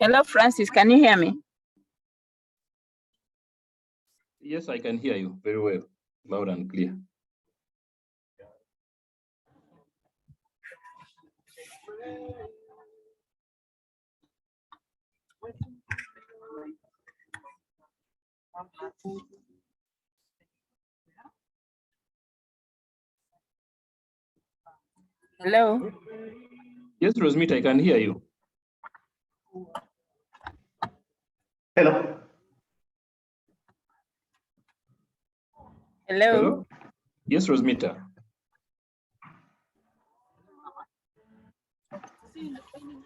Hello, Francis, can you hear me? Yes, I can hear you very well, loud and clear. Hello? Yes, Rosmita, I can hear you. Hello. Hello? Hello? Yes, Rosmita.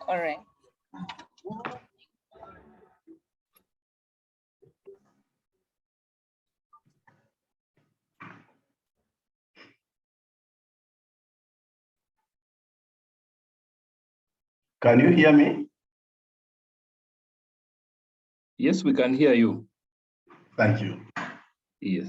All right. Can you hear me? Yes, we can hear you. Thank you. Yes.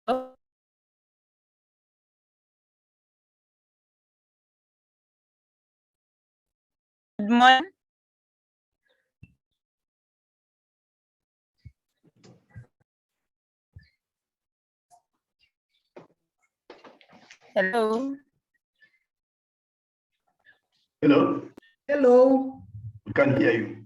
Oh. Good morning. Hello. Hello. Hello. We can hear you.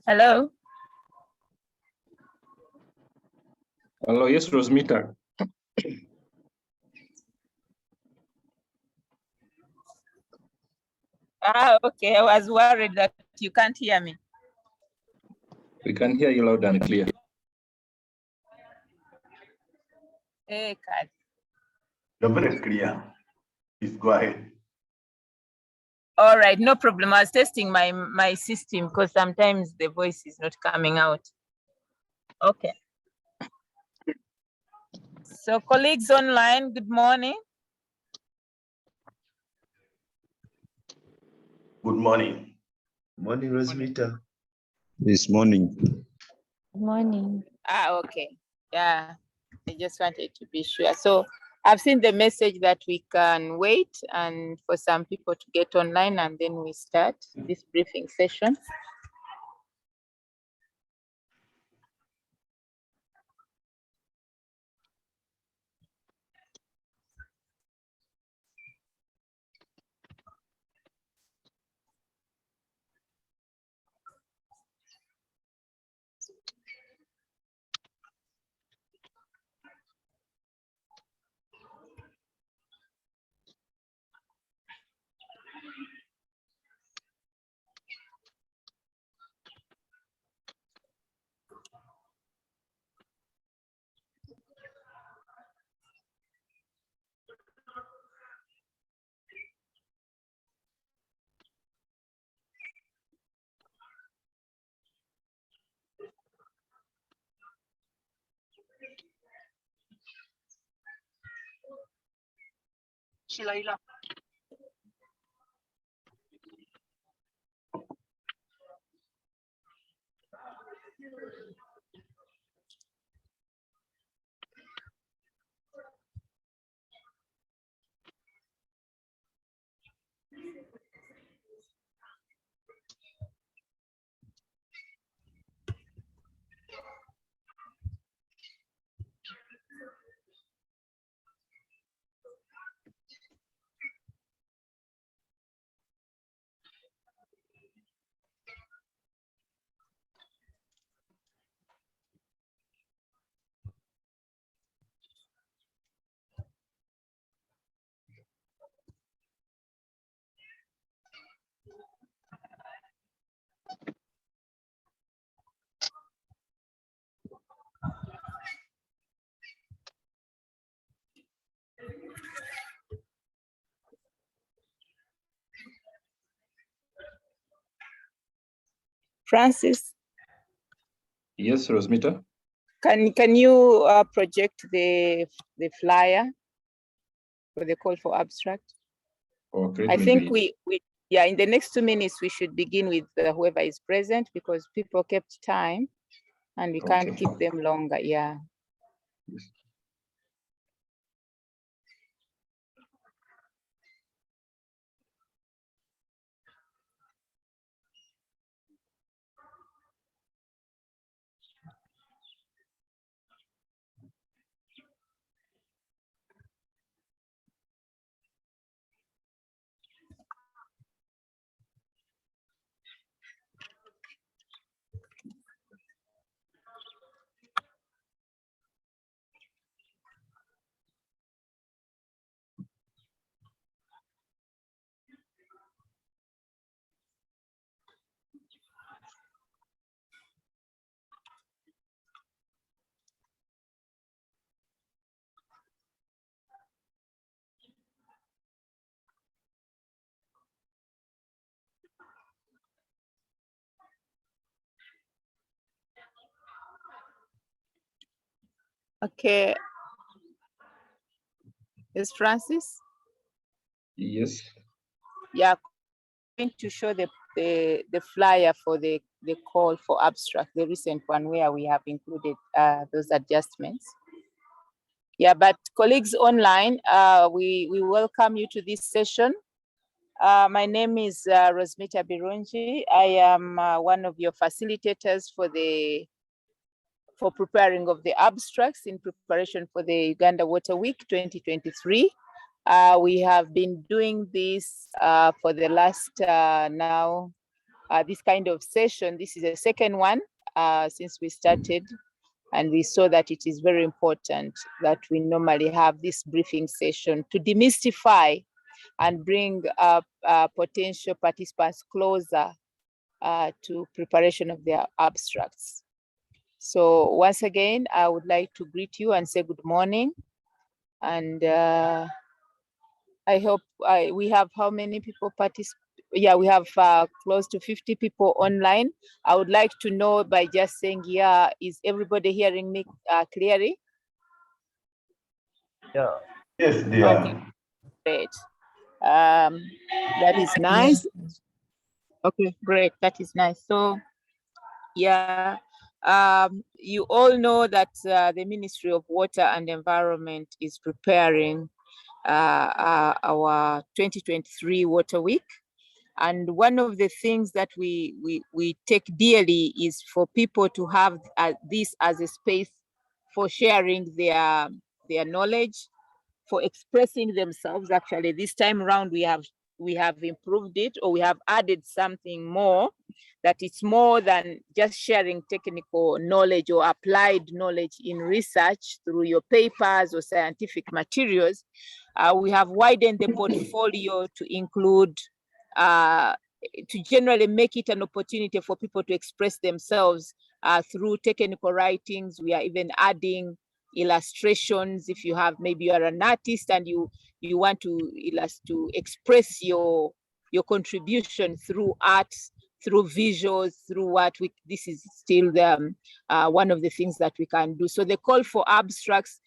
Hello? Hello, yes, Rosmita. Okay. I was worried that you can't hear me. We can hear you loud and clear. Hey, Kat. You're very clear. Please go ahead. All right, no problem. I was testing my system because sometimes the voice is not coming out. Okay. So colleagues online, good morning. Good morning. Morning, Rosmita. This morning. Good morning. Okay. Yeah, I just wanted to be sure. So I've seen the message that we can wait and for some people to get online and then we start this briefing session. Francis, Yes, Rosmita. can you project the flyer for the call for abstract? Okay. I think we yeah, in the next 2 minutes, we should begin with whoever is present because people kept time and we can't keep them longer. Yeah. Yes. Okay. Is Francis? Yes. Yeah, I'm going to show the flyer for the call for abstract, the recent one where we have included those adjustments. Yeah, but colleagues online, we welcome you to this session. My name is Rosmita Birungi. I am one of your facilitators for preparing of the abstracts in preparation for the Uganda Water Week 2023. We have been doing this for the last now this kind of session. This is the second one since we started, and we saw that it is very important that we normally have this briefing session to demystify and bring potential participants closer to preparation of their abstracts. So once again, I would like to greet you and say good morning. And I hope we have how many people participate? Yeah, we have close to 50 people online. I would like to know by just saying, yeah, is everybody hearing me clearly? Yeah. Yes, they are. Okay, great. That is nice. Okay, great. That is nice. So, yeah, you all know that the Ministry of Water and Environment is preparing our 2023 Water Week. And one of the things that we take dearly is for people to have this as a space for sharing their knowledge, for expressing themselves. Actually, this time around we have improved it, or we have added something more, that it's more than just sharing technical knowledge or applied knowledge in research through your papers or scientific materials. We have widened the portfolio to include to generally make it an opportunity for people to express themselves through technical writings. We are even adding illustrations. If you have, maybe you are an artist and you want to express your contribution through art, through visuals, through what this is still the one of the things that we can do. So the call for abstracts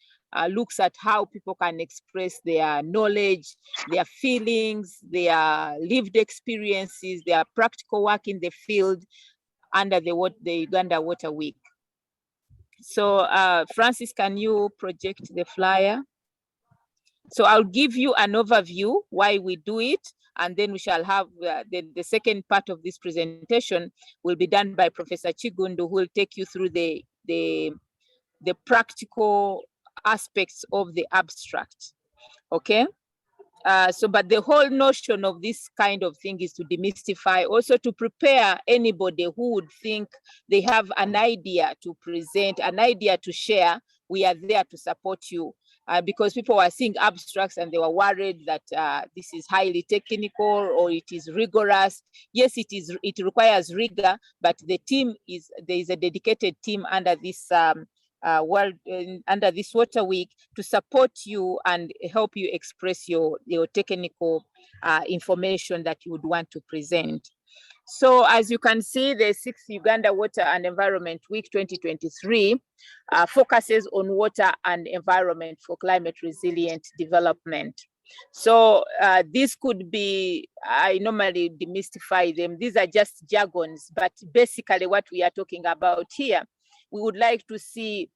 looks at how people can express their knowledge, their feelings, their lived experiences, their practical work in the field under the Uganda Water Week. So Francis, can you project the flyer? So I'll give you an overview why we do it, and then we shall have the second part of this presentation will be done by Professor Chigundu, who will take you through the practical aspects of the abstract. Okay. But the whole notion of this kind of thing is to demystify, also to prepare anybody who would think they have an idea to present, an idea to share. We are there to support you. Because people were seeing abstracts and they were worried that this is highly technical or it is rigorous. Yes, it is. It requires rigor, but there is a dedicated team under this under this Water Week to support you and help you express your technical information that you would want to present. So as you can see, the 6th Uganda Water and Environment Week 2023 focuses on water and environment for climate resilient development. So this could be, I normally demystify them. These are just jargons, but basically what we are talking about here, we would like to see,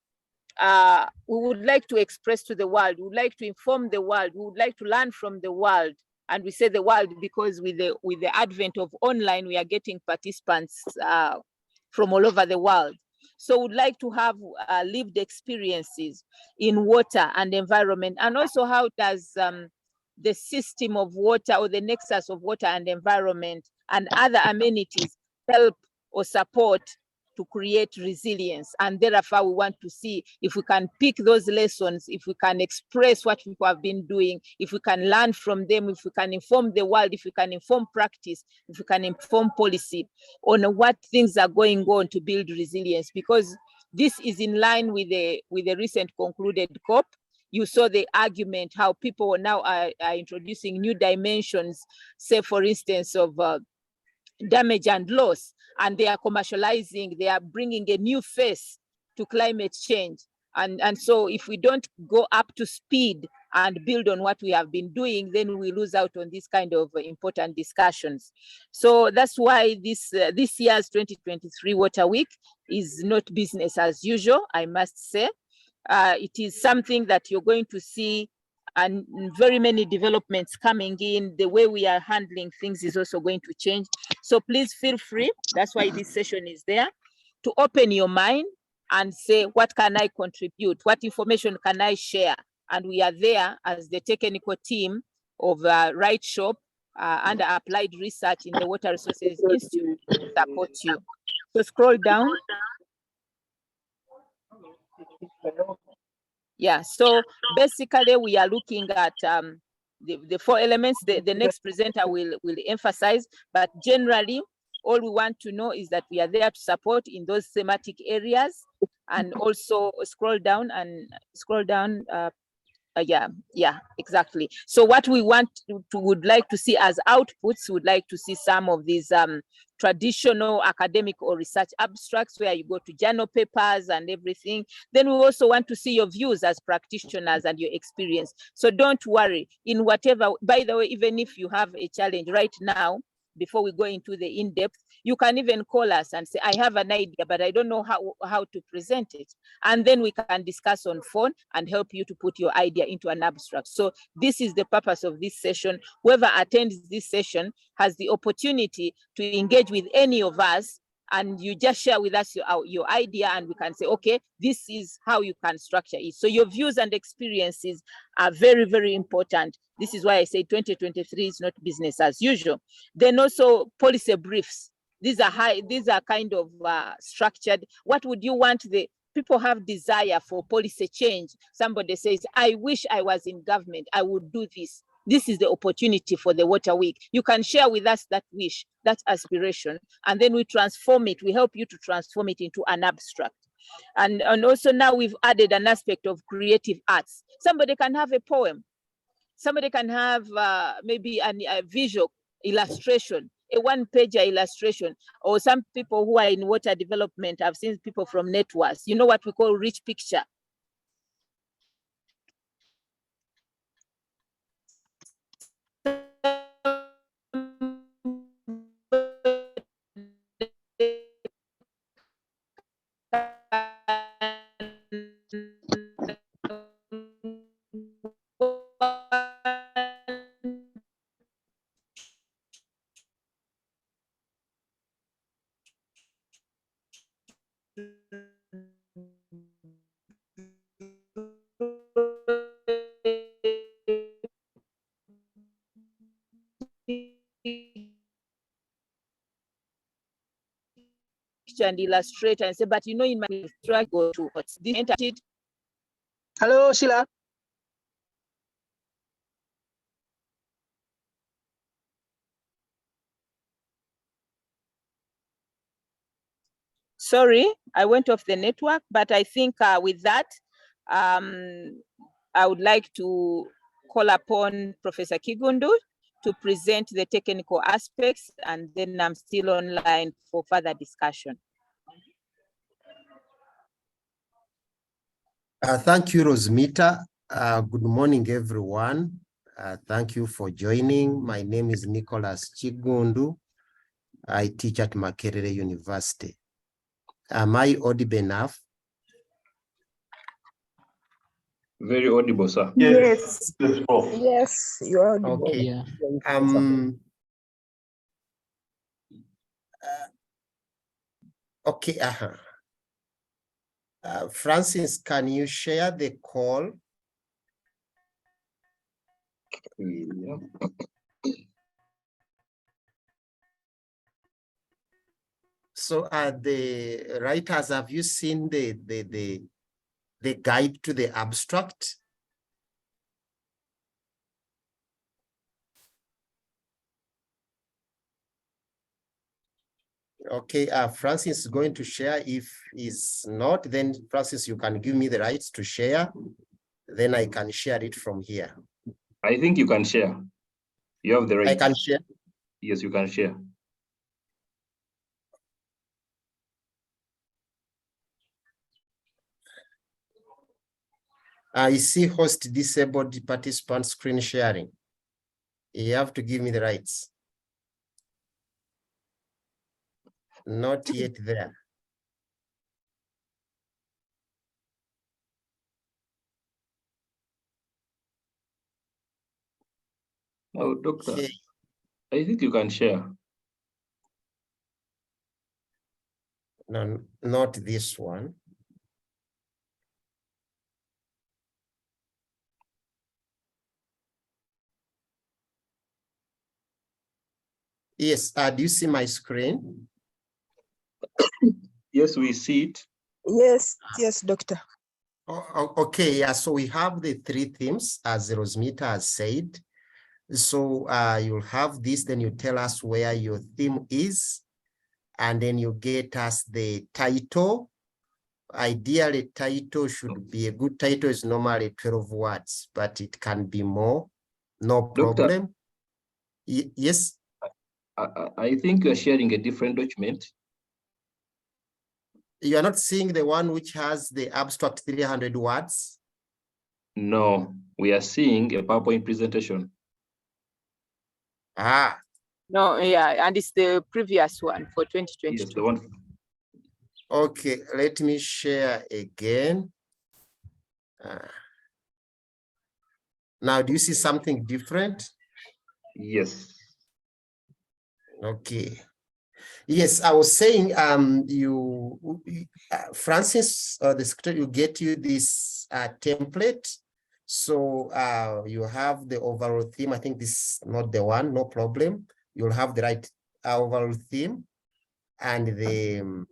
we would like to express to the world, we would like to inform the world, we would like to learn from the world. And we say the world because with the advent of online, we are getting participants from all over the world. So we'd like to have lived experiences in water and environment, and also how does the system of water or the nexus of water and environment and other amenities help or support to create resilience. And therefore we want to see if we can pick those lessons, if we can express what people have been doing, if we can learn from them, if we can inform the world, if we can inform practice, if we can inform policy on what things are going on to build resilience. Because this is in line with the recent concluded COP. You saw the argument how people now are introducing new dimensions, say for instance of damage and loss, and they are commercializing, they are bringing a new face to climate change. And so if we don't go up to speed and build on what we have been doing, then we lose out on this kind of important discussions. So that's why this year's 2023 Water Week is not business as usual, I must say. It is something that you're going to see, and very many developments coming in. The way we are handling things is also going to change. So please feel free, that's why this session is there, to open your mind and say, what can I contribute? What information can I share? And we are there as the technical team of Right Shop under applied research in the Water Resources Institute to support you. So scroll down. Yeah, so basically we are looking at the 4 elements. The next presenter will emphasize, but generally all we want to know is that we are there to support in those thematic areas. And also scroll down. Yeah, exactly. So what we would like to see as outputs, would like to see some of these traditional academic or research abstracts where you go to journal papers and everything. Then we also want to see your views as practitioners and your experience. So don't worry, in whatever, by the way, even if you have a challenge right now, before we go into the in-depth, you can even call us and say, I have an idea, but I don't know how to present it. And then we can discuss on phone and help you to put your idea into an abstract. So this is the purpose of this session. Whoever attends this session has the opportunity to engage with any of us, and you just share with us your idea, and we can say, okay, this is how you can structure it. So your views and experiences are very, very important. This is why I say 2023 is not business as usual. Then also policy briefs. These are kind of structured. What would you want people have desire for policy change. Somebody says, I wish I was in government, I would do this. This is the opportunity for the Water Week. You can share with us that wish, that aspiration, and then we transform it. We help you to transform it into an abstract. And also now we've added an aspect of creative arts. Somebody can have a poem. Somebody can have maybe a visual illustration, a one-pager illustration, or some people who are in water development, I've seen people from networks, you know what we call rich picture. And illustrate and say, but you know, in my track go to what's the entity. Hello, Sheila. Sorry, I went off the network, but I think with that, I would like to call upon Professor Kigundu to present the technical aspects, and then I'm still online for further discussion. Thank you, Rosmita. Good morning, everyone. Thank you for joining. My name is Nicholas Chigundu. I teach at Makerere University. Am I audible enough? Very audible, sir. Yes. Yes, Prof. Yes, you are audible. Okay. Yeah. Okay. Francis, can you share the call? Yeah. So the writers, have you seen the guide to the abstract? Okay, Francis is going to share. If is not, then Francis, you can give me the rights to share. Then I can share it from here. I think you can share. You have the right. I can share. Yes, you can share. I see host disabled participant screen sharing. You have to give me the rights. Not yet there. Oh, doctor, Okay. I think you can share. No, not this one. Yes, do you see my screen? Yes, we see it. Yes, doctor. Okay, yeah, so we have the three themes, as Rosmita has said. So you'll have this, then you tell us where your theme is, and then you get us the title. Ideally, title should be a good title is normally 12 words, but it can be more, no problem. Doctor, Yes. I think you're sharing a different document. You are not seeing the one which has the abstract 300 words? No, we are seeing a PowerPoint presentation. No, yeah, and it's the previous one for 2022. Yes, the one. Okay, let me share again. Now, do you see something different? Yes. Okay. Yes, I was saying, Francis, the secretary, will get you this template. So you have the overall theme. I think this is not the one, no problem. You'll have the right overall theme and the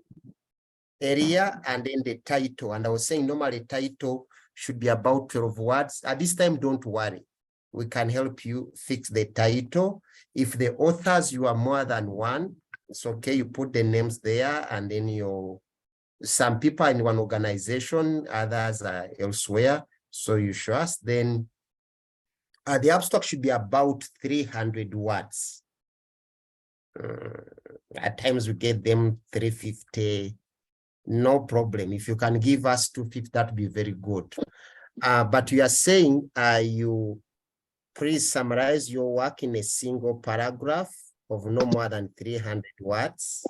area and then the title. And I was saying normally title should be about 12 words. At this time, don't worry. We can help you fix the title. If the authors, you are more than one, it's okay. You put the names there and then some people are in one organization, others are elsewhere. So you show us, then the abstract should be about 300 words. At times we get them 350, no problem. If you can give us 250, that'd be very good. But you are saying you please summarize your work in a single paragraph of no more than 300 words.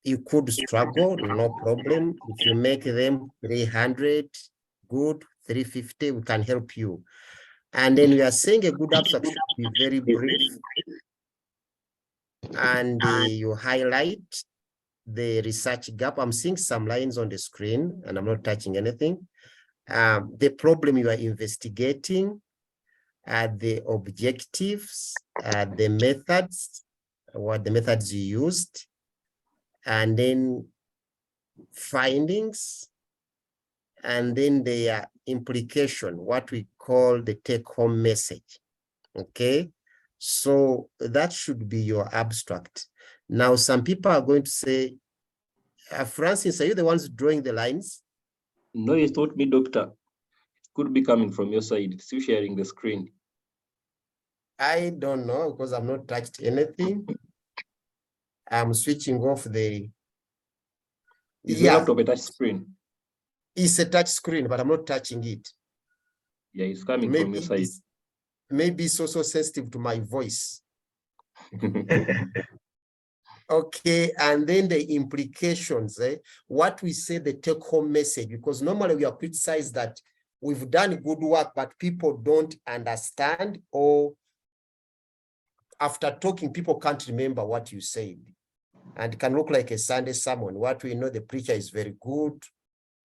You could struggle, no problem. If you make them 300, good, 350, we can help you. And then we are saying a good abstract should be very brief. And you highlight the research gap. I'm seeing some lines on the screen and I'm not touching anything. The problem you are investigating, the objectives, the methods, what the methods you used, and then findings, and then the implication, what we call the take-home message. Okay, so that should be your abstract. Now, some people are going to say, Francis, are you the ones drawing the lines? No, it's not me, doctor. It could be coming from your side. It's you sharing the screen. I don't know because I've not touched anything. I'm switching off the. Is your laptop a touch screen? It's a touch screen, but I'm not touching it. Yeah, it's coming from your side. Maybe it's also sensitive to my voice. Okay, and then the implications, what we say the take-home message, because normally we are criticized that we've done good work, but people don't understand, or after talking, people can't remember what you said. And it can look like a Sunday sermon. What we know, the preacher is very good,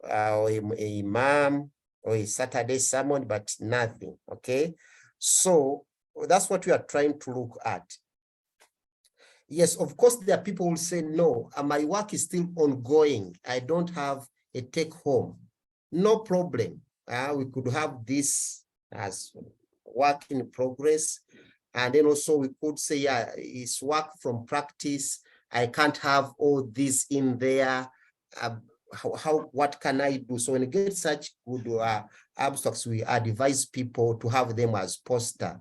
or a imam, or a Saturday sermon, but nothing, okay? So that's what we are trying to look at. Yes, of course, there are people who will say, no, my work is still ongoing. I don't have a take home. No problem. We could have this as work in progress. And then also we could say, yeah, it's work from practice. I can't have all this in there. What can I do? So when you get such good abstracts, we advise people to have them as poster.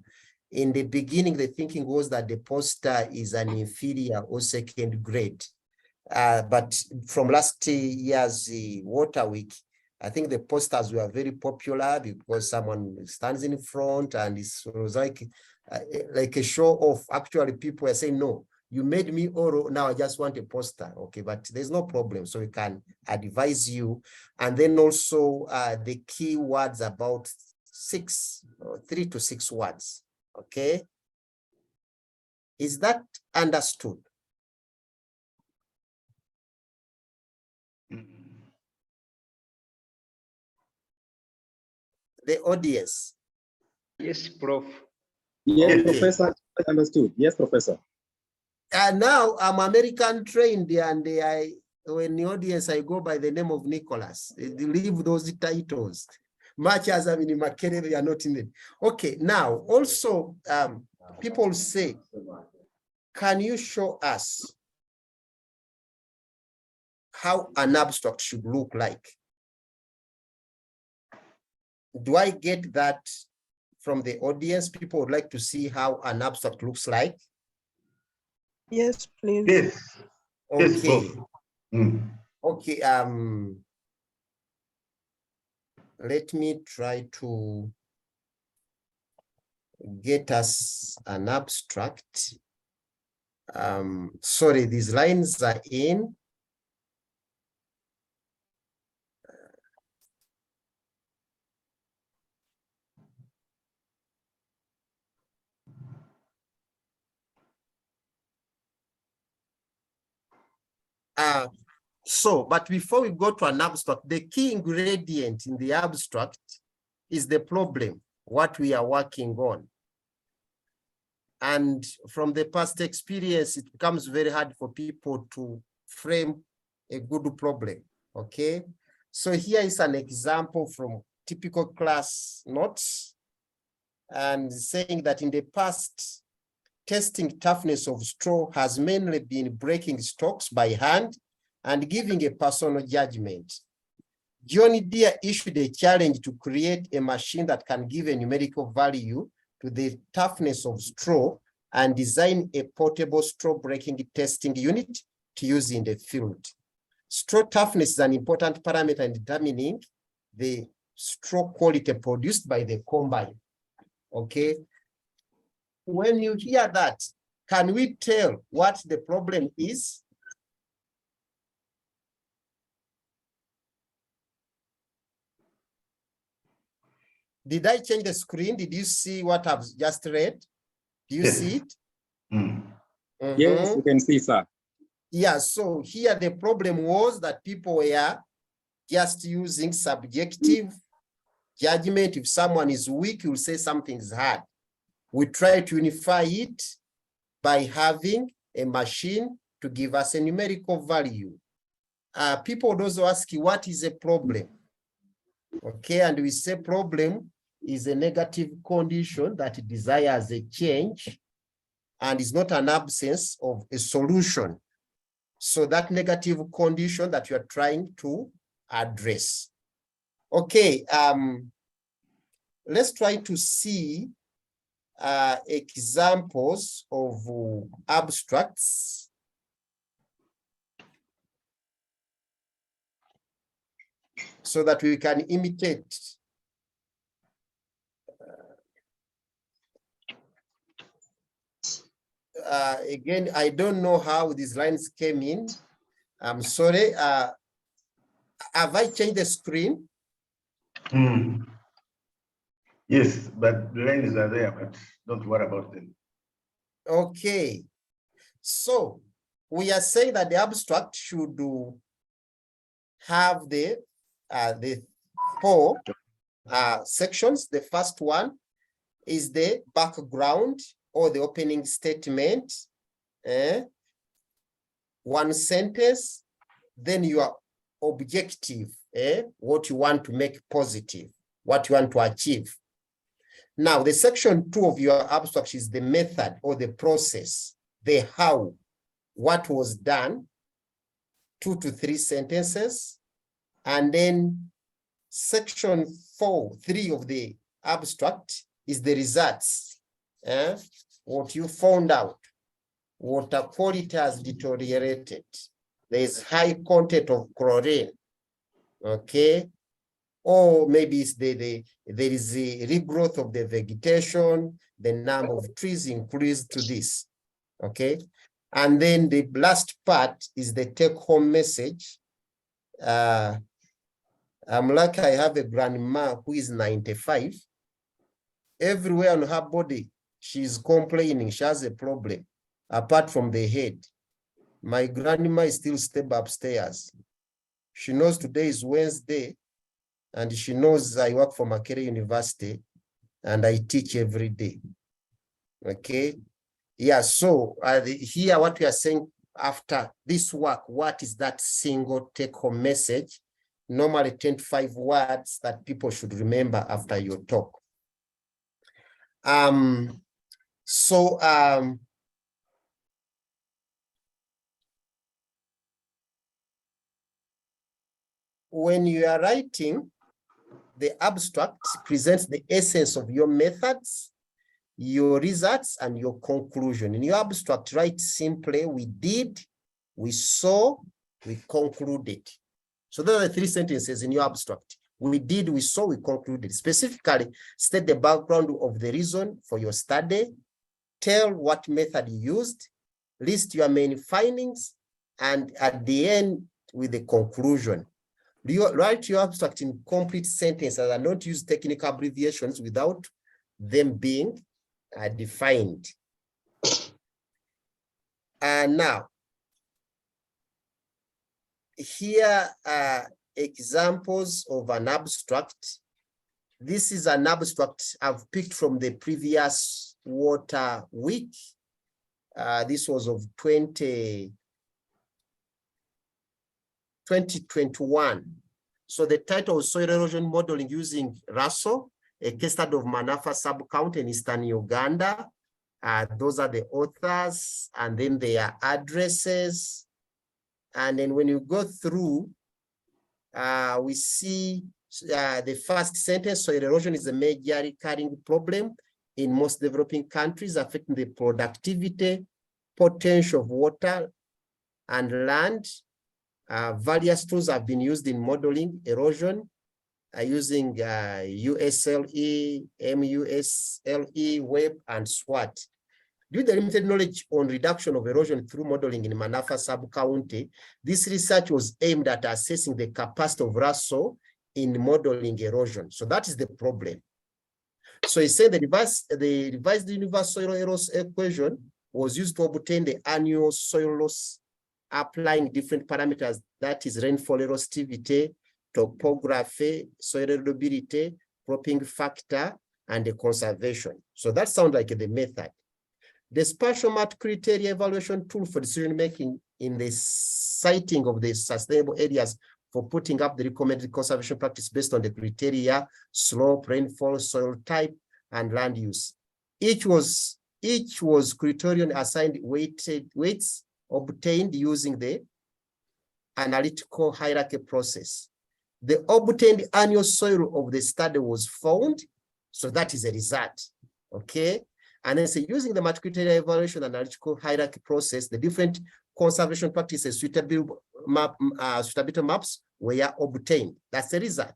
In the beginning, the thinking was that the poster is an inferior or second grade. But from last year's Water Week, I think the posters were very popular because someone stands in front and it was like a show off. Actually, people were saying, no, you made me oral, now I just want a poster. Okay, but there's no problem. So we can advise you. And then also the key words about 3 to 6 words. Okay, is that understood? The audience. Yes, Prof. Yes, Okay. Professor, I understood. Yes, Professor. And now I'm American trained, and when the audience, I go by the name of Nicholas. Leave those titles. Much as I'm in Makerere, they are not in it. Okay, now also people say, can you show us how an abstract should look like? Do I get that from the audience? People would like to see how an abstract looks like. Yes, please. Yes. Yes, Okay. Prof. Mm. Okay. Let me try to get us an abstract. Sorry, these lines are in. But before we go to an abstract, the key ingredient in the abstract is the problem, what we are working on. And from the past experience, it becomes very hard for people to frame a good problem, okay? So here is an example from typical class notes, and saying that in the past, testing toughness of straw has mainly been breaking stalks by hand and giving a personal judgment. John Deere issued a challenge to create a machine that can give a numerical value to the toughness of straw and design a portable straw breaking testing unit to use in the field. Straw toughness is an important parameter in determining the straw quality produced by the combine. Okay. When you hear that, can we tell what the problem is? Did I change the screen? Did you see what I've just read? Do you see it? Mm. Yes, you can see, sir. Yeah, so here the problem was that people were just using subjective judgment. If someone is weak, you'll say something is hard. We try to unify it by having a machine to give us a numerical value. People would also ask you, what is a problem? Okay, and we say problem is a negative condition that desires a change and is not an absence of a solution. So that negative condition that you are trying to address. Okay, let's try to see examples of abstracts. So that we can imitate. Again, I don't know how these lines came in. I'm sorry. Have I changed the screen? Mm. Yes, but the lines are there, but don't worry about them. Okay. So we are saying that the abstract should have the four sections. The first one is the background or the opening statement, one sentence, then your objective, what you want to make positive, what you want to achieve. Now, the section 2 of your abstract is the method or the process, the how, what was done, 2 to 3 sentences, and then section 3 of the abstract is the results, what you found out. Water quality has deteriorated. There is high content of chlorine, okay? Or maybe it's there is a regrowth of the vegetation, the number of trees increased to this, okay? And then the last part is the take-home message. I'm lucky I have a grandma who is 95. Everywhere on her body, she's complaining, she has a problem, apart from the head. My grandma is still stable upstairs. She knows today is Wednesday, and she knows I work for Makerere University, and I teach every day. Okay. Yeah, so here what we are saying after this work, what is that single take-home message? Normally 25 words that people should remember after your talk. When you are writing, the abstract presents the essence of your methods, your results, and your conclusion. In your abstract, write simply, we did, we saw, we concluded. So those are the 3 sentences in your abstract. We did, we saw, we concluded. Specifically, state the background of the reason for your study, tell what method you used, list your main findings, and at the end with the conclusion. Write your abstract in complete sentences and don't use technical abbreviations without them being defined. And now, here are examples of an abstract. This is an abstract I've picked from the previous UWEWK. This was of 2021. So the title was Soil Erosion Modeling Using Russell, a case study of Manafa sub-county in Eastern Uganda. Those are the authors and then their addresses. And then when you go through, we see the first sentence, soil erosion is a major recurring problem in most developing countries, affecting the productivity, potential of water and land. Various tools have been used in modeling erosion using USLE, MUSLE, WEB, and SWAT. Due to the limited knowledge on reduction of erosion through modeling in Manafa sub-county, this research was aimed at assessing the capacity of Russell in modeling erosion. So that is the problem. So he said the revised universal soil erosion equation was used to obtain the annual soil loss, applying different parameters, that is rainfall erosivity, topography, soil erodibility, cropping factor, and the conservation. So that sounds like the method. The spatial map criteria evaluation tool for decision-making in the siting of the sustainable areas for putting up the recommended conservation practice based on the criteria, slope, rainfall, soil type, and land use. Each was criterion assigned weights obtained using the analytical hierarchy process. The obtained annual soil of the study was found, so that is a result, okay? And then say using the match criteria evaluation analytical hierarchy process, the different conservation practices suitability maps were obtained. That's the result.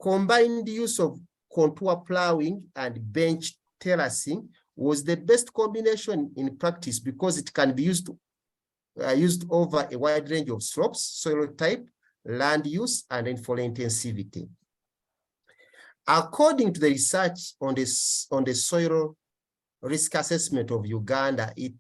Combined use of contour plowing and bench terracing was the best combination in practice because it can be used over a wide range of slopes, soil type, land use, and rainfall intensivity. According to the research on the soil risk assessment of Uganda, it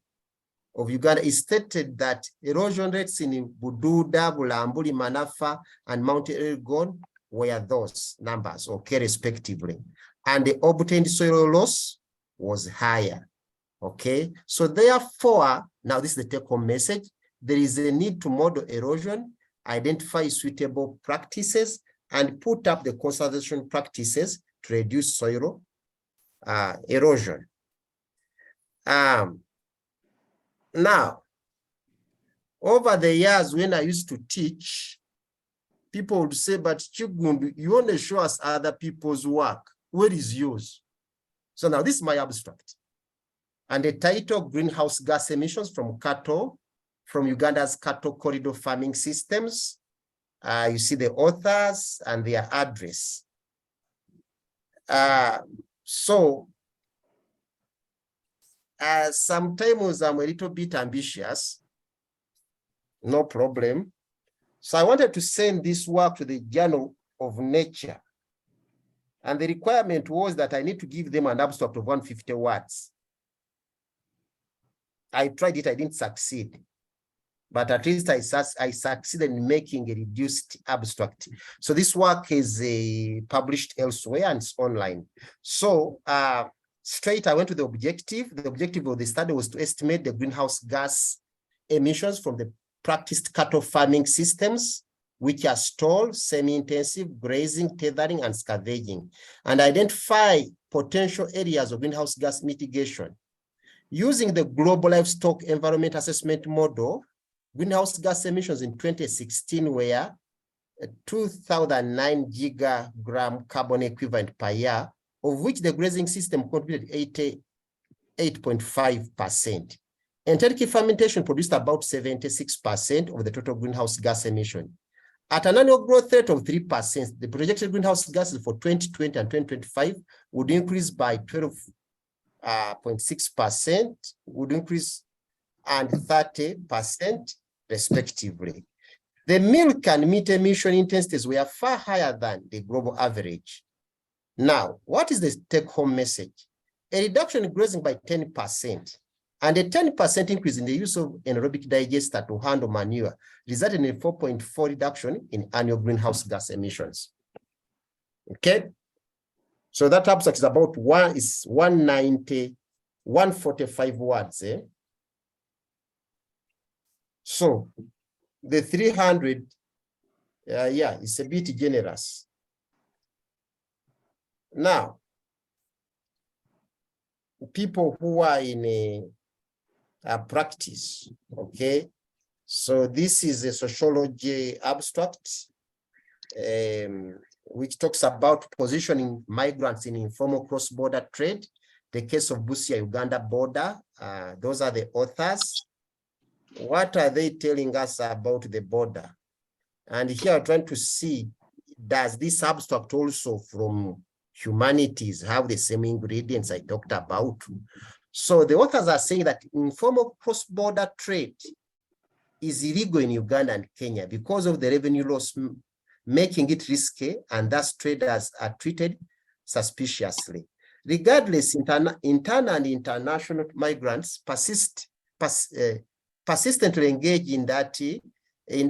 stated that erosion rates in Bududa, Bulambuli, Manafa, and Mount Elgon were those numbers, okay, respectively. And the obtained soil loss was higher, okay? So therefore, now this is the take-home message, there is a need to model erosion, identify suitable practices, and put up the conservation practices to reduce soil erosion. Now, over the years when I used to teach, people would say, but Chigundu, you only show us other people's work. Where is yours? So now this is my abstract. And the title, Greenhouse Gas Emissions from Cattle, from Uganda's cattle corridor farming systems. You see the authors and their address. Sometimes I'm a little bit ambitious, no problem. So I wanted to send this work to the Journal of Nature. And the requirement was that I need to give them an abstract of 150 words. I tried it, I didn't succeed. But at least I succeeded in making a reduced abstract. So this work is published elsewhere and it's online. So straight, I went to the objective. The objective of the study was to estimate the greenhouse gas emissions from the practiced cattle farming systems, which are stall, semi-intensive, grazing, tethering, and scavenging, and identify potential areas of greenhouse gas mitigation. Using the Global Livestock Environment Assessment Model, greenhouse gas emissions in 2016 were 2,009 gigagram carbon equivalent per year, of which the grazing system contributed 88.5%. And turkey fermentation produced about 76% of the total greenhouse gas emission. At an annual growth rate of 3%, the projected greenhouse gases for 2020 and 2025 would increase by 12.6%, would increase and 30% respectively. The milk and meat emission intensities were far higher than the global average. Now, what is the take-home message? A reduction in grazing by 10% and a 10% increase in the use of anaerobic digester to handle manure resulted in a 4.4 reduction in annual greenhouse gas emissions. Okay, so that abstract is about 145 words. So the 300, it's a bit generous. Now, people who are in a practice, okay? So this is a sociology abstract, which talks about positioning migrants in informal cross-border trade, the case of Busia-Uganda border. Those are the authors. What are they telling us about the border? And here I'm trying to see, does this abstract also from humanities have the same ingredients I talked about? So the authors are saying that informal cross-border trade is illegal in Uganda and Kenya because of the revenue loss, making it risky, and thus traders are treated suspiciously. Regardless, internal and international migrants persistently engage in that in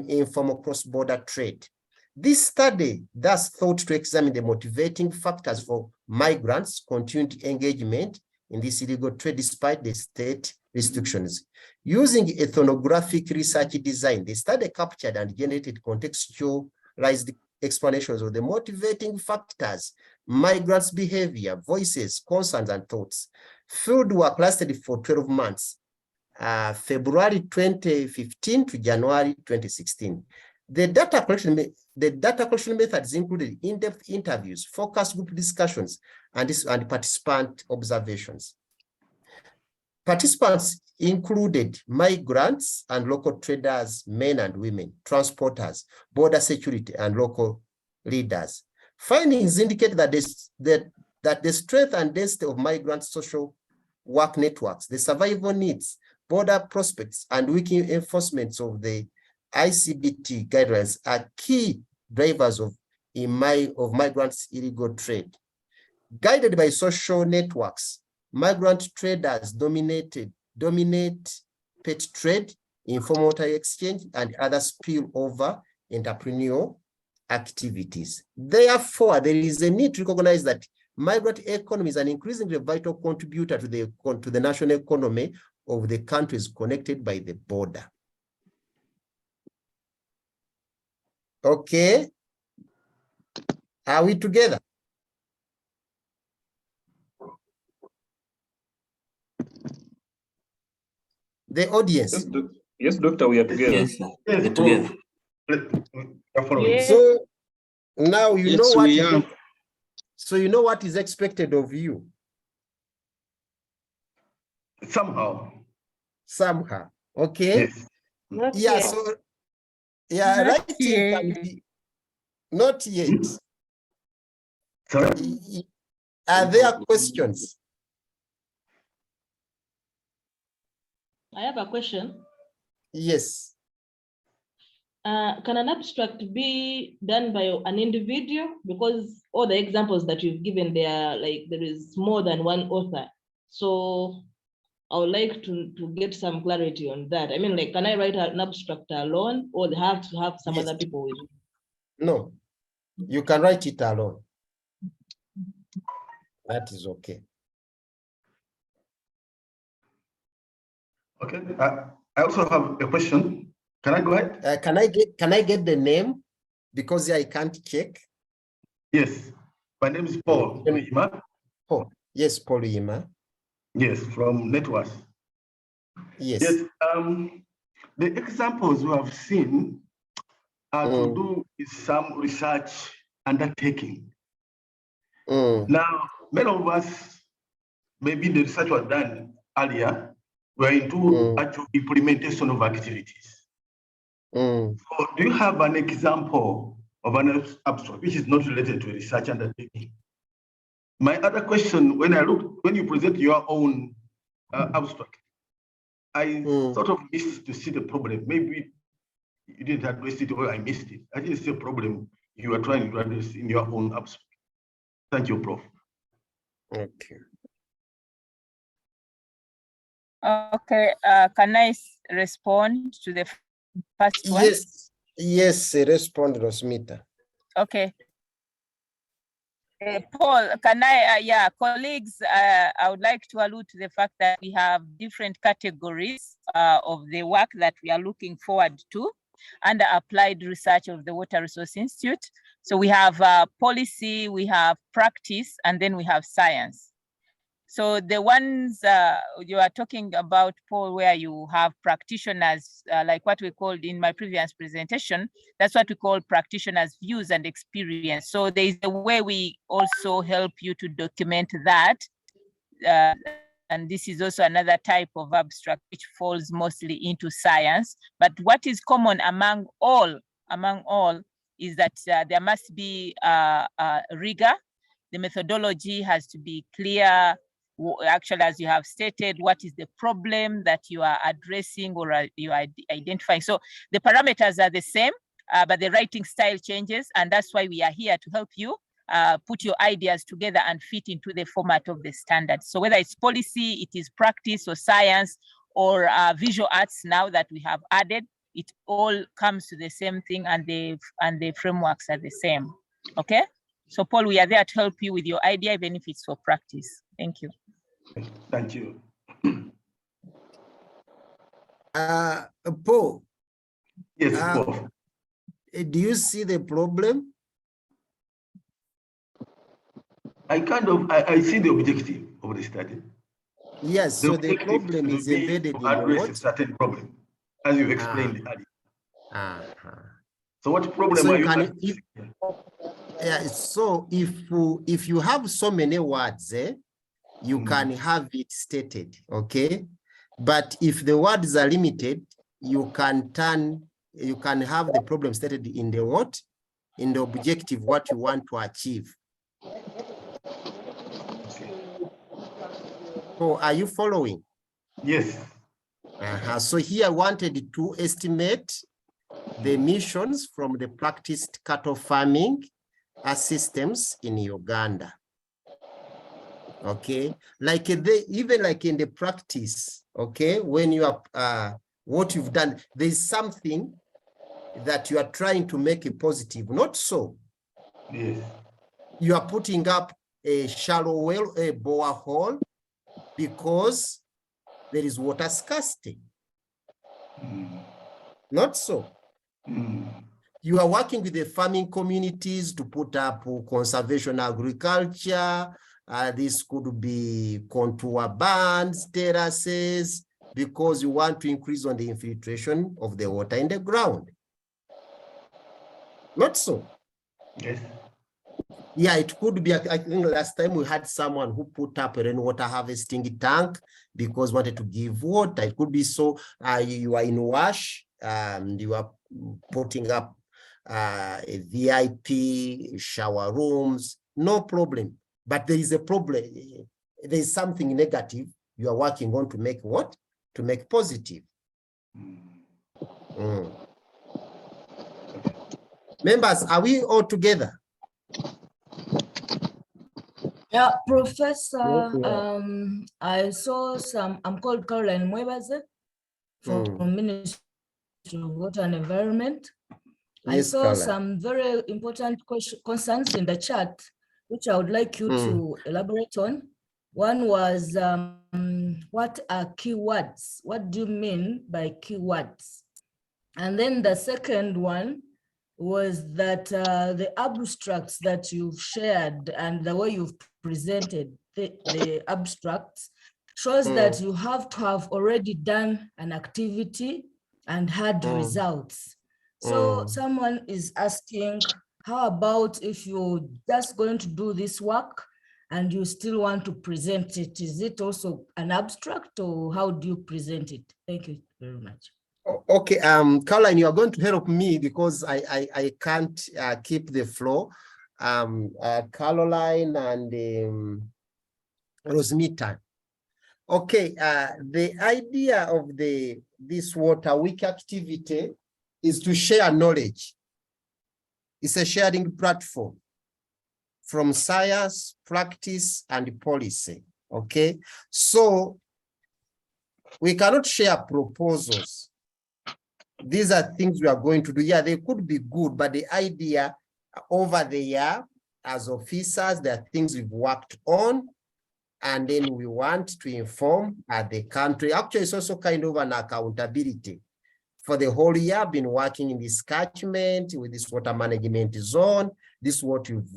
informal cross-border trade. This study thus thought to examine the motivating factors for migrants' continued engagement in this illegal trade despite the state restrictions. Using ethnographic research design, the study captured and generated contextualized explanations of the motivating factors, migrants' behavior, voices, concerns, and thoughts. Field work lasted for 12 months, February 2015 to January 2016. The data collection methods included in-depth interviews, focus group discussions, and participant observations. Participants included migrants and local traders, men and women, transporters, border security, and local leaders. Findings indicate that the strength and density of migrant social work networks, the survival needs, border prospects, and weak enforcement of the ICBT guidelines are key drivers of migrants' illegal trade. Guided by social networks, migrant traders dominate pet trade, informal exchange, and other spillover entrepreneurial activities. Therefore, there is a need to recognize that migrant economy is an increasingly vital contributor to the national economy of the countries connected by the border. Okay, are we together? The audience. Yes, doctor, we are together. Yes, sir. Yes, We're together. Yes. So now you Yes, know what we are. so you know what is expected of you. Somehow. Okay. Yes. Not Yeah, yet. so yeah, Not writing can yet. be not yet. Sorry. Are there questions? I have a question. Yes. Can an abstract be done by an individual? Because all the examples that you've given there, like there is more than one author. So I would like to get some clarity on that. I mean, like, can I write an abstract alone, or they have to have some Yes. other people with me? No, you can write it alone. That is okay. Okay. I also have a question. Can I go ahead? Can I get the name? Because I can't check. Yes. My name is Paul Uyima. Oh, yes, Paul Uyima. Yes, from Networks. Yes. Yes. The examples we have seen are to do with some research undertaking. Now, many of us, maybe the research was done earlier, we're into actual implementation of activities. So do you have an example of an abstract which is not related to a research undertaking? My other question, when you present your own abstract, I sort of missed to see the problem. Maybe you didn't address it or I missed it. I didn't see a problem you are trying to address in your own abstract. Thank you, Prof. Okay. Okay, can I respond to the first one? Yes, respond, Rosmita. Okay. Paul, can I, yeah, colleagues, I would like to allude to the fact that we have different categories of the work that we are looking forward to under applied research of the Water Resource Institute. So we have policy, we have practice, and then we have science. So the ones you are talking about, Paul, where you have practitioners, like what we called in my previous presentation, that's what we call practitioners' views and experience. So there is a way we also help you to document that. And this is also another type of abstract which falls mostly into science. But what is common among all is that there must be rigor. The methodology has to be clear. Actually, as you have stated, what is the problem that you are addressing or you are identifying? So the parameters are the same, but the writing style changes. And that's why we are here to help you put your ideas together and fit into the format of the standards. So whether it's policy, it is practice or science or visual arts now that we have added, it all comes to the same thing and the frameworks are the same, okay? So Paul, we are there to help you with your idea, even if it's for practice. Thank you. Thank you. Paul. Yes, Paul. Do you see the problem? I see the objective of the study. Yes, so the problem is embedded in the address what? a certain problem, as you explained earlier. So what problem so are you addressing? Yeah, so if you have so many words, you can have it stated, okay? But if the words are limited, you can have the problem stated in the what? In the objective, what you want to achieve. So are you following? Yes. So here I wanted to estimate the emissions from the practiced cattle farming systems in Uganda. Okay, like even like in the practice, okay, when you are what you've done, there's something that you are trying to make a positive, not so. Yes. You are putting up a shallow well, a borehole, because there is water scarcity. Not so. You are working with the farming communities to put up conservation agriculture. This could be contour bands, terraces, because you want to increase on the infiltration of the water in the ground. Not so. Yes. Yeah, it could be. I think last time we had someone who put up a rainwater harvesting tank because wanted to give water. It could be so you are in Wash, you are putting up a VIP shower rooms, no problem. But there is a problem. There is something negative you are working on to make what? To make positive. Members, are we all together? Yeah, Professor, I saw I'm called Caroline Mwebaze from Ministry of Water and Environment. Yes, I saw Caroline. Some very important concerns in the chat, which I would like you to elaborate on. One was, what are keywords? What do you mean by keywords? And then the second one was that the abstracts that you've shared and the way you've presented the abstracts shows that you have to have already done an activity and had results. So someone is asking, how about if you're just going to do this work and you still want to present it? Is it also an abstract, or how do you present it? Thank you very much. Okay, Caroline, you are going to help me because I can't keep the floor. Caroline and Rosmita. Okay, the idea of this Water Week activity is to share knowledge. It's a sharing platform from science, practice, and policy. Okay, so we cannot share proposals. These are things we are going to do. Yeah, they could be good, but the idea over the year as officers, there are things we've worked on, and then we want to inform the country. Actually, it's also kind of an accountability. For the whole year, I've been working in this catchment with this water management zone. This is what we've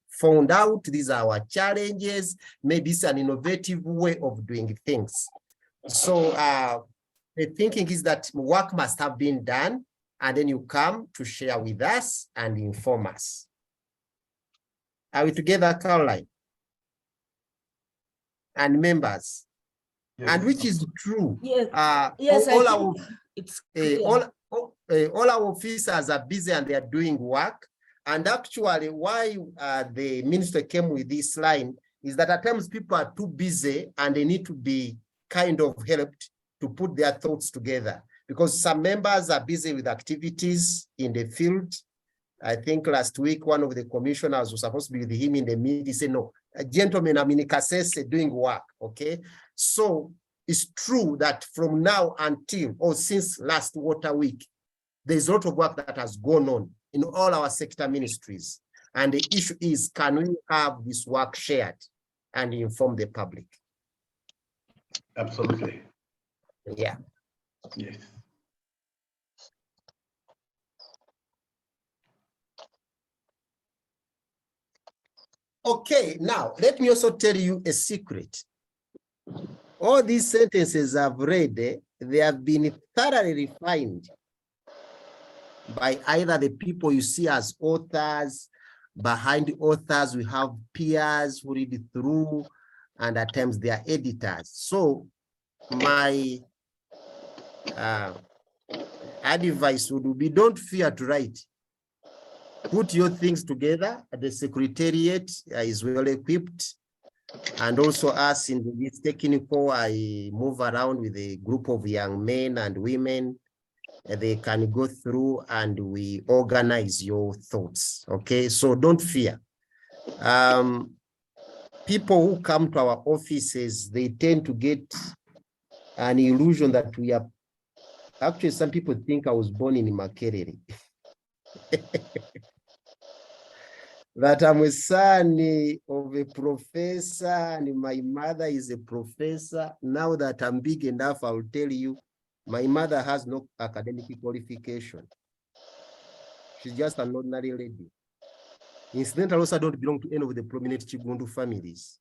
found out. These are our challenges. Maybe it's an innovative way of doing things. So the thinking is that work must have been done, and then you come to share with us and inform us. Are we together, Caroline? And members? Yes. And which is true. Yes, yes, all our officers are busy and they are doing work. And actually, why the minister came with this line is that at times people are too busy and they need to be kind of helped to put their thoughts together, because some members are busy with activities in the field. I think last week, one of the commissioners was supposed to be with him in the meeting. He said, no, gentlemen, I'm in Kasese doing work, okay? So it's true that from now until, or since last Water Week, there's a lot of work that has gone on in all our sector ministries. And the issue is, can we have this work shared and inform the public? Absolutely. Yeah. Yes. Okay, now let me also tell you a secret. All these sentences I've read, they have been thoroughly refined by either the people you see as authors. Behind the authors, we have peers who read it through, and at times they are editors. So my advice would be, don't fear to write. Put your things together. The secretariat is well equipped. And also us in this technical, I move around with a group of young men and women. They can go through and we organize your thoughts, okay? So don't fear. People who come to our offices, they tend to get an illusion that we are, actually some people think I was born in Makerere. That I'm a son of a professor and my mother is a professor. Now that I'm big enough, I'll tell you, my mother has no academic qualification. She's just an ordinary lady. Incidentally, also I don't belong to any of the prominent Chigundu families,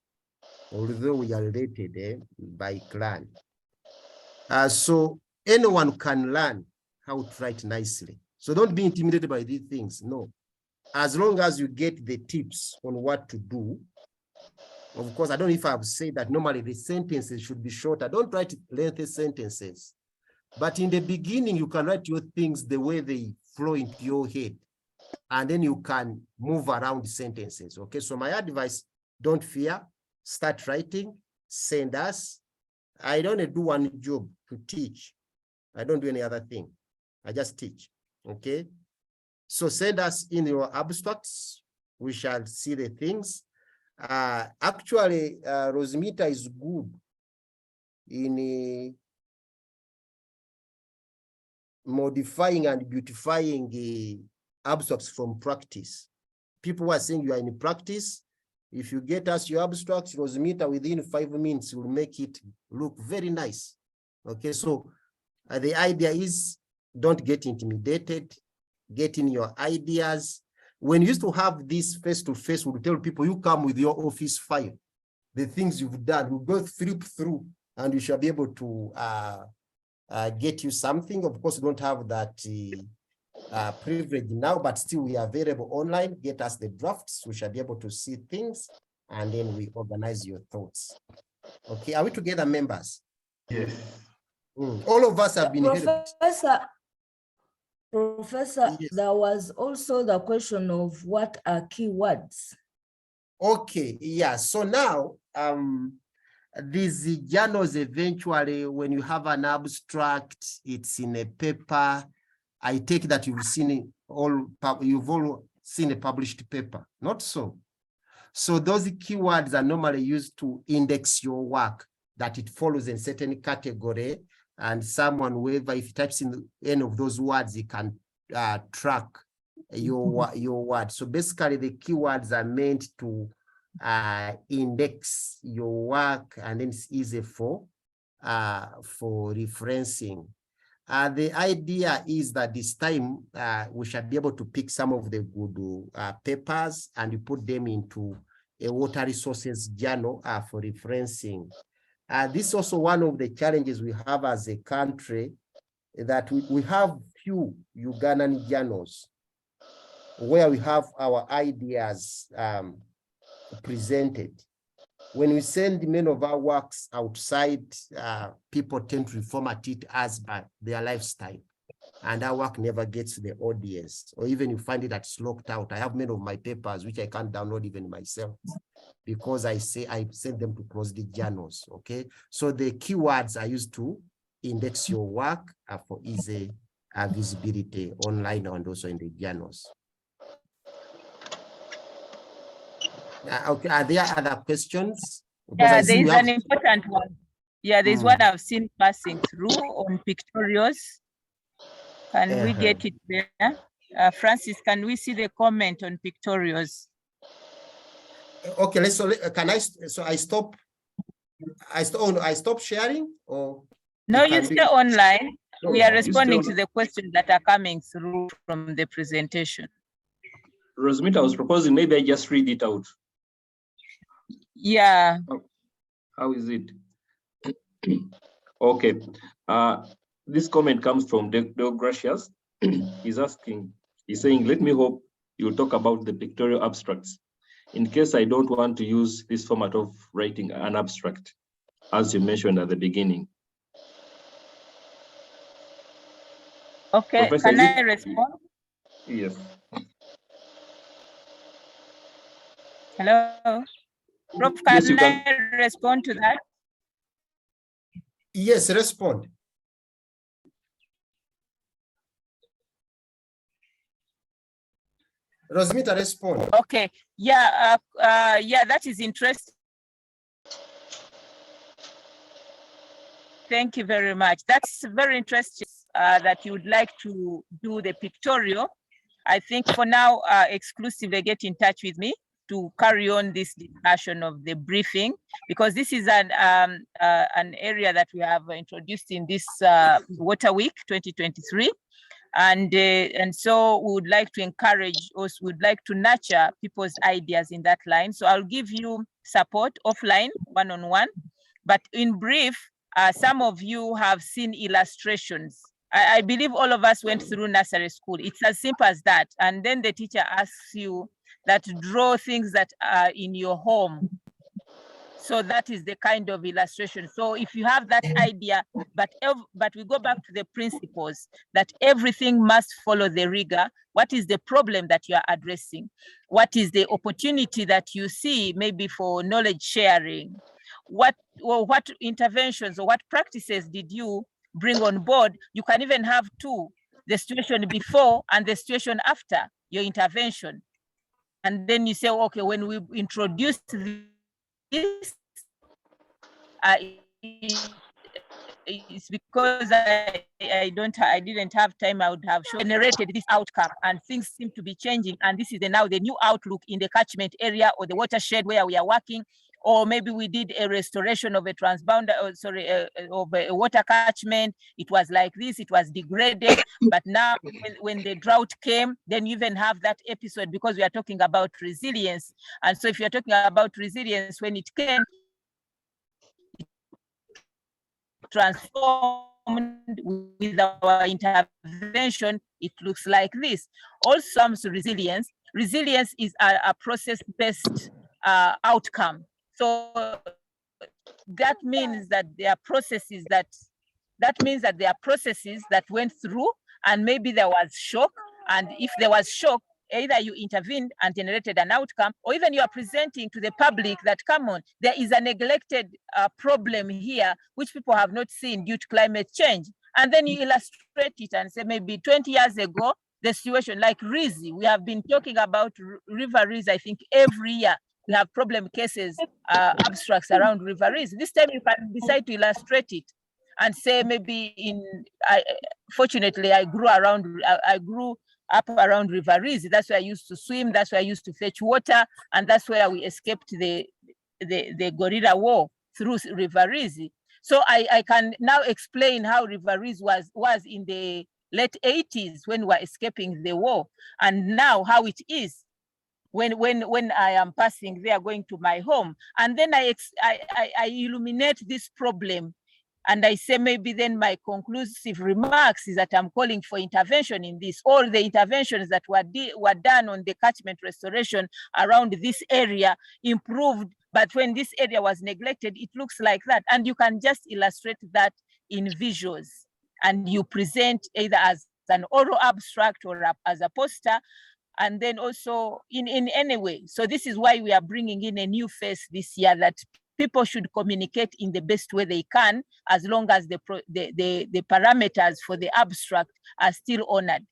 although we are related by clan. So anyone can learn how to write nicely. So don't be intimidated by these things, no. As long as you get the tips on what to do. Of course, I don't know if I've said that normally the sentences should be shorter. Don't write lengthy sentences. But in the beginning, you can write your things the way they flow into your head. And then you can move around sentences, okay? So my advice, don't fear, start writing, send us. I don't do one job to teach. I don't do any other thing. I just teach, okay? So send us in your abstracts. We shall see the things. Actually, Rosmita is good in modifying and beautifying the abstracts from practice. People who are saying you are in practice, If you get us your abstracts, Rosmita, within 5 minutes, will make it look very nice. Okay, so the idea is don't get intimidated, get in your ideas. When you used to have this face-to-face, we'll tell people, you come with your office file, the things you've done, we'll go flip through, and we shall be able to get you something. Of course, we don't have that privilege now, but still we are available online. Get us the drafts, we shall be able to see things, and then we organize your thoughts. Okay, are we together, members? Yes. All of us have been helped. Professor, Yes. there was also the question of what are keywords? Okay, yeah, so now these journals, eventually when you have an abstract, it's in a paper. I take that you've all seen a published paper, not so. So those keywords are normally used to index your work, that it follows in certain category, and someone, whoever, if he types in any of those words, he can track your word. So basically the keywords are meant to index your work, and then it's easy for referencing. The idea is that this time we shall be able to pick some of the good papers and we put them into a water resources journal for referencing. This is also one of the challenges we have as a country, that we have few Ugandan journals where we have our ideas presented. When we send many of our works outside, people tend to reformat it as by their lifestyle, and our work never gets to the audience, or even you find it that's locked out. I have many of my papers which I can't download even myself, because I send them to closed journals. Okay, so the keywords are used to index your work for easy visibility online and also in the journals. Okay, are there other questions? Yeah, there is an important one. Yeah, there's one I've seen passing through on pictorials. Can we get it there? Francis, can we see the comment on pictorials? Okay, I stop sharing, or? No, you're still online. We are responding to the questions that are coming through from the presentation. Rosmita, I was proposing maybe I just read it out. Yeah. How is it? Okay. This comment comes from Deo Gracious. He's saying, let me hope you'll talk about the pictorial abstracts, in case I don't want to use this format of writing an abstract, as you mentioned at the beginning. Okay, Professor, can I respond? Yes. Hello? Prof, can Yes, you can. I respond to that? Yes, respond. Rosmita, respond. Okay, yeah, yeah, that is interesting. Thank you very much. That's very interesting that you would like to do the pictorial. I think for now, exclusively get in touch with me to carry on this discussion of the briefing, because this is an area that we have introduced in this Water Week 2023. And so we would like to encourage us, would like to nurture people's ideas in that line. So I'll give you support offline, one-on-one, but in brief, some of you have seen illustrations. I believe all of us went through nursery school. It's as simple as that. And then the teacher asks you that draw things that are in your home. So that is the kind of illustration. So if you have that idea, but we go back to the principles that everything must follow the rigor. What is the problem that you are addressing? What is the opportunity that you see maybe for knowledge sharing? What interventions or what practices did you bring on board? You can even have two, the situation before and the situation after your intervention. And then you say, okay, when we introduced this, it's because I didn't have time. I would have generated this outcome, and things seem to be changing. And this is now the new outlook in the catchment area or the watershed where we are working. Or maybe we did a restoration of a transpounder, of a water catchment. It was like this, it was degraded. But now when the drought came, then you even have that episode, because we are talking about resilience. And so if you're talking about resilience, when it came, it transformed with our intervention, it looks like this. Also, resilience is a process-based outcome. So that means that there are processes that went through, and maybe there was shock. And if there was shock, either you intervened and generated an outcome, or even you are presenting to the public that, come on, there is a neglected problem here, which people have not seen due to climate change. And then you illustrate it and say, maybe 20 years ago, the situation like Rizi, we have been talking about River Rizi, I think every year. We have problem cases, abstracts around River Rizi. This time you can decide to illustrate it and say, maybe fortunately, I grew up around River Rizi. That's where I used to swim. That's where I used to fetch water. And that's where we escaped the guerrilla war through River Rizi. So I can now explain how River Rizi was in the late 80s when we were escaping the war, and now how it is when I am passing there going to my home. And then I illuminate this problem, and I say, maybe then my conclusive remarks is that I'm calling for intervention in this. All the interventions that were done on the catchment restoration around this area improved, but when this area was neglected, it looks like that. And you can just illustrate that in visuals, and you present either as an oral abstract or as a poster, and then also in any way. So this is why we are bringing in a new face this year, that people should communicate in the best way they can, as long as the parameters for the abstract are still honored.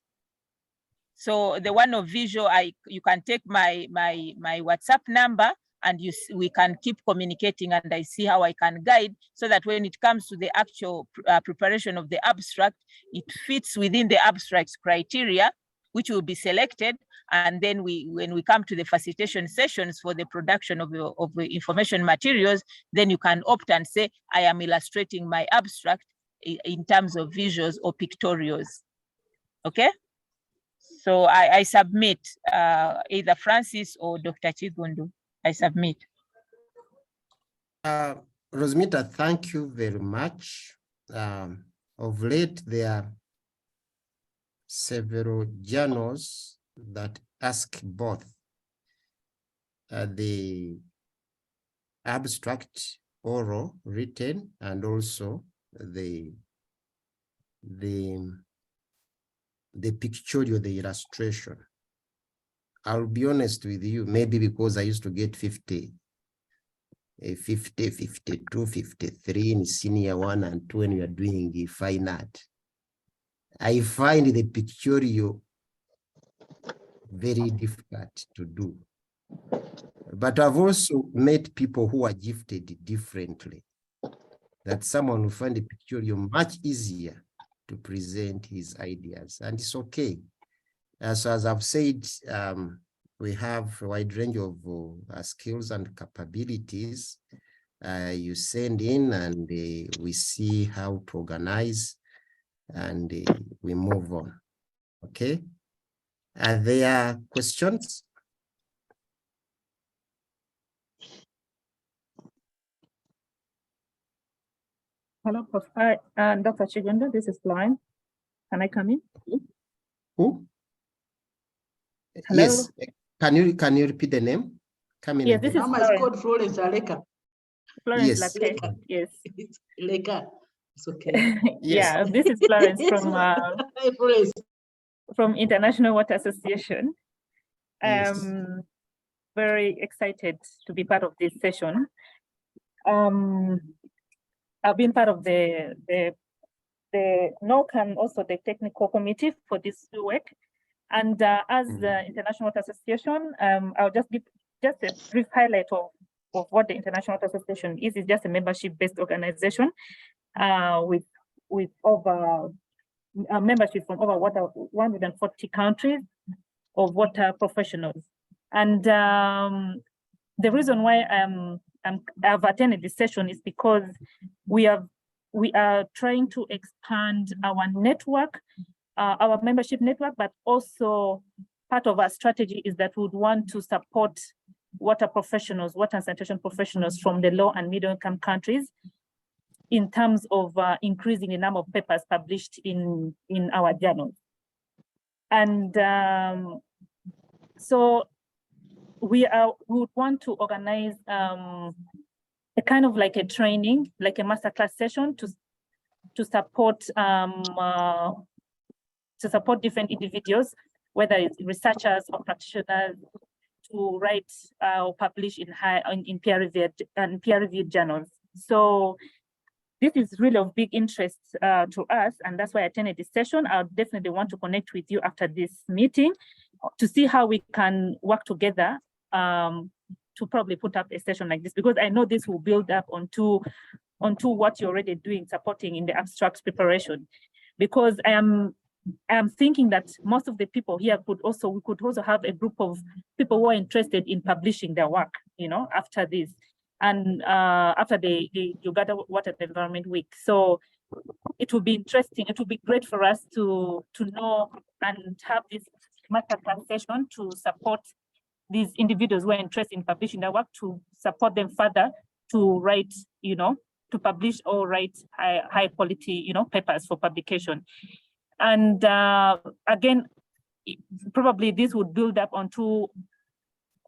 So the one of visual, you can take my WhatsApp number, and we can keep communicating, and I see how I can guide, so that when it comes to the actual preparation of the abstract, it fits within the abstract's criteria, which will be selected. And then when we come to the facilitation sessions for the production of the information materials, then you can opt and say, I am illustrating my abstract in terms of visuals or pictorials. Okay? So I submit, either Francis or Dr. Chigundu. I submit. Rosmita, thank you very much. Of late, there are several journals that ask both the abstract, oral, written, and also the pictorial, the illustration. I'll be honest with you, maybe because I used to get 50, 52, 53 in senior 1 and 2 when we are doing fine art. I find the pictorial very difficult to do. But I've also met people who are gifted differently, that someone will find the pictorial much easier to present his ideas, and it's okay. So as I've said, we have a wide range of skills and capabilities. You send in, and we see how to organize, and we move on. Okay. Are there questions? Hello, Dr. Chigundu, this is Lauren. Can I come in? Who? Hello? Yes. Can you repeat the name? Come in. Yes, this is called Florence Aleka. Florence Yes. Lake. Yes. It's Leka. It's okay. Yeah, this is Florence from International Water Association. Yes. Very excited to be part of this session. I've been part of the NOC and also the technical committee for this work. And as the International Water Association, I'll just give just a brief highlight of what the International Water Association is. It's just a membership-based organization. with over membership from over 140 countries of water professionals. And the reason why I've attended this session is because we are trying to expand our network, our membership network, but also part of our strategy is that we would want to support water professionals, water and sanitation professionals from the low and middle income countries in terms of increasing the number of papers published in our journals. And so we would want to organize a kind of like a training, like a masterclass session to support different individuals, whether it's researchers or practitioners, to write or publish in peer-reviewed journals. So this is really of big interest to us, and that's why I attended this session. I definitely want to connect with you after this meeting to see how we can work together to probably put up a session like this, because I know this will build up onto what you're already doing, supporting in the abstract preparation. Because I am thinking that most of the people here we could also have a group of people who are interested in publishing their work, after this. And after the Uganda Water and Environment Week. So it will be interesting. It will be great for us to know and have this masterclass session to support these individuals who are interested in publishing their work, to support them further to write, to publish or write high quality, papers for publication. And again, probably this would build up onto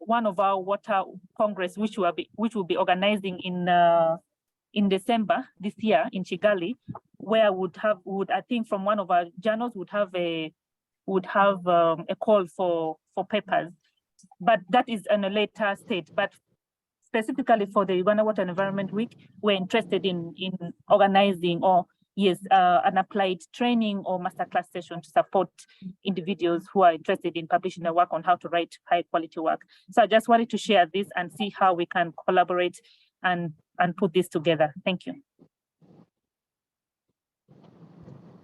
one of our water congress, which will be organizing in December this year in Kigali, where I think from one of our journals would have a call for papers, but that is in a later state. But specifically for the Uganda Water and Environment Week, we're interested in organizing an applied training or masterclass session to support individuals who are interested in publishing their work on how to write high quality work. So I just wanted to share this and see how we can collaborate and put this together. Thank you.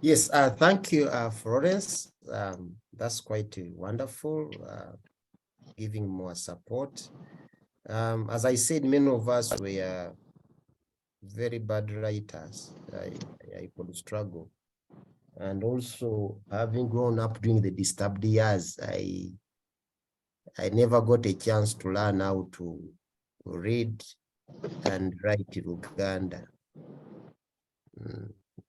Yes, thank you, Florence. That's quite wonderful, giving more support. As I said, many of us were very bad writers. I could struggle. And also, having grown up during the disturbed years, I never got a chance to learn how to read and write in Uganda.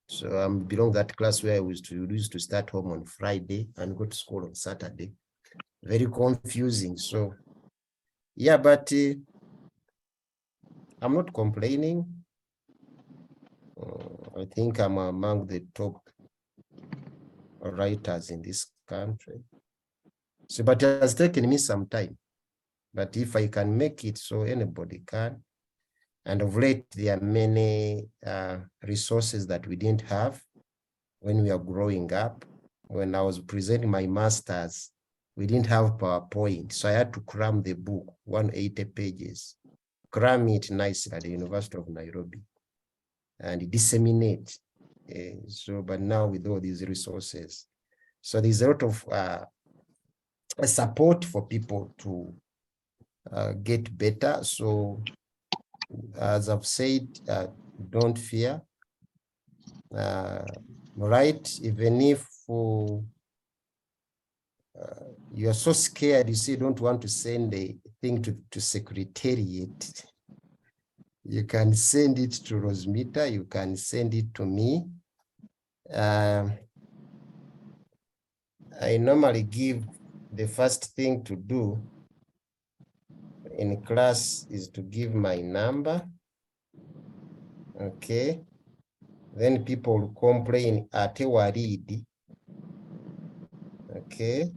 So I belong that class where I used to start home on Friday and go to school on Saturday. Very confusing. So yeah, but I'm not complaining. I think I'm among the top writers in this country. So, but it has taken me some time. But if I can make it, so anybody can. And of late, there are many resources that we didn't have when we were growing up. When I was presenting my master's, we didn't have PowerPoint. So I had to cram the book, 180 pages, cram it nicely at the University of Nairobi and disseminate. But now with all these resources, so there's a lot of support for people to get better. So as I've said, don't fear. Right, even if you are so scared, you say you don't want to send a thing to Secretariat, you can send it to Rosmita, you can send it to me. I normally give the first thing to do in class is to give my number. Okay. Then people will complain at Waridi. Okay.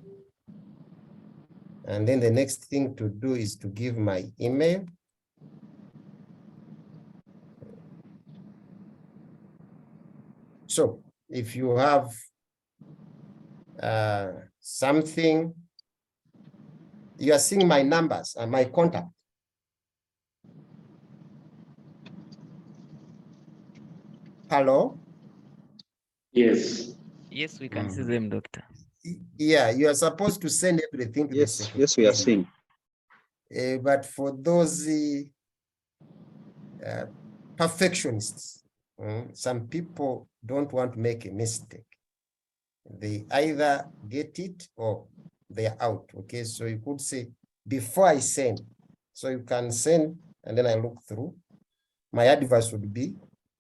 And then the next thing to do is to give my email. So if you have something, you are seeing my numbers and my contact. Hello? Yes. Yes, we can see them, Doctor. Yeah, you are supposed to send everything to the secretary. Yes, we are seeing. But for those perfectionists, some people don't want to make a mistake. They either get it or they are out. Okay, so you could say, before I send, so you can send and then I look through. My advice would be,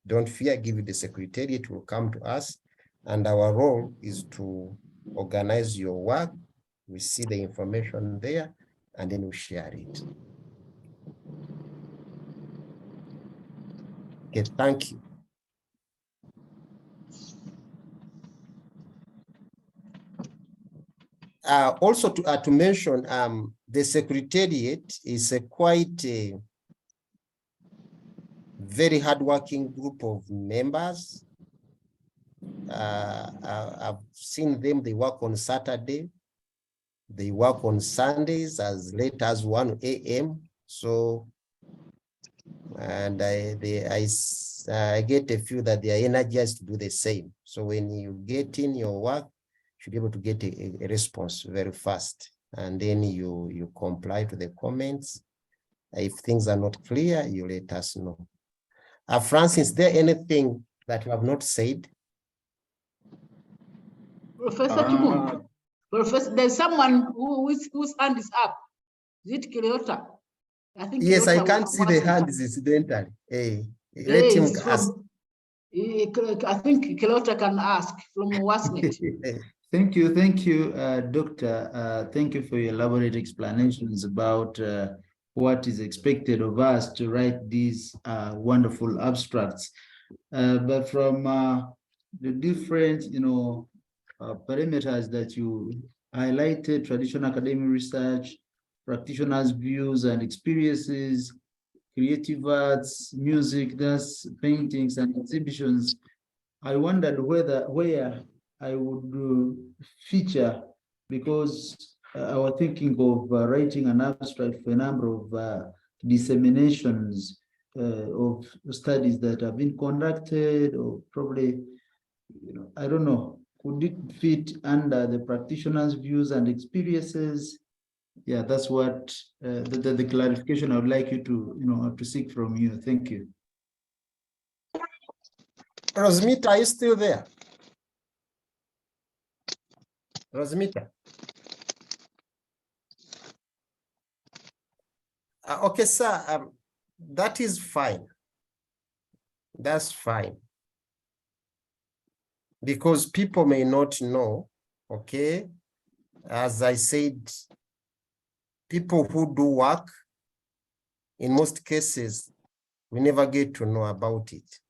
don't fear, give it the secretariat, it will come to us. And our role is to organize your work. We see the information there and then we share it. Okay, thank you. Also to mention, the secretariat is a quite a very hardworking group of members. I've seen them, they work on Saturday, they work on Sundays as late as 1 a.m. So, and I get a feel that they are energized to do the same. So when you get in your work, you should be able to get a response very fast. And then you comply to the comments. If things are not clear, you let us know. Francis, is there anything that you have not said? Professor Chibu, Professor, there's someone whose hand is up. Is it Kiliota? I think Yes, Kiliota I can't see the hands incidentally. Hey, let him ask. I think Kiliota can ask from Wasnet. Thank you, Doctor. Thank you for your elaborate explanations about what is expected of us to write these wonderful abstracts. But from the different, parameters that you highlighted, traditional academic research, practitioners' views and experiences, creative arts, music, dance, paintings, and exhibitions, I wondered where I would feature, because I was thinking of writing an abstract for a number of disseminations of studies that have been conducted, or probably, I don't know, could it fit under the practitioners' views and experiences? Yeah, that's what the clarification I would like you to, to seek from you. Thank you. Rosmita, are you still there? Rosmita. Okay, sir, that is fine. That's fine. Because people may not know, okay? As I said, people who do work, in most cases, we never get to know about it.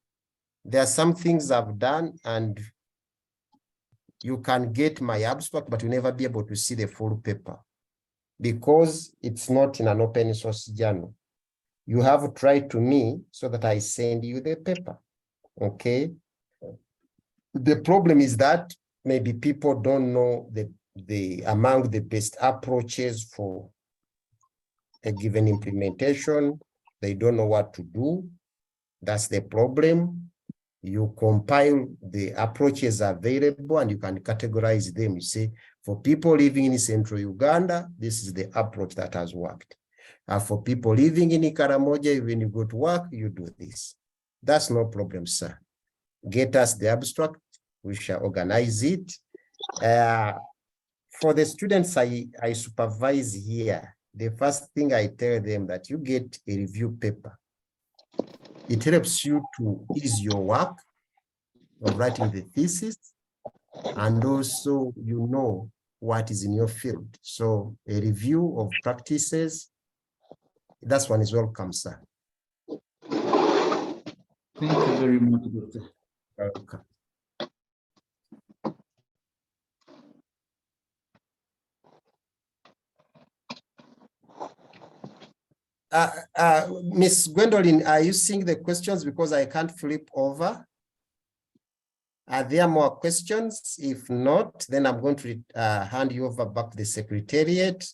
There are some things I've done and you can get my abstract, but you'll never be able to see the full paper because it's not in an open source journal. You have to write to me so that I send you the paper, okay? The problem is that maybe people don't know among the best approaches for a given implementation. They don't know what to do. That's the problem. You compile the approaches available and you can categorize them. You say, for people living in Central Uganda, this is the approach that has worked. And for people living in Ikaramoja, when you go to work, you do this. That's no problem, sir. Get us the abstract, we shall organize it. For the students I supervise here, the first thing I tell them that you get a review paper. It helps you to ease your work of writing the thesis, and also you know what is in your field. So a review of practices, that one is welcome, sir. Thank you very much, Doctor. Welcome. Miss Gwendolyn, are you seeing the questions? Because I can't flip over. Are there more questions? If not, then I'm going to hand you over back to the Secretariat.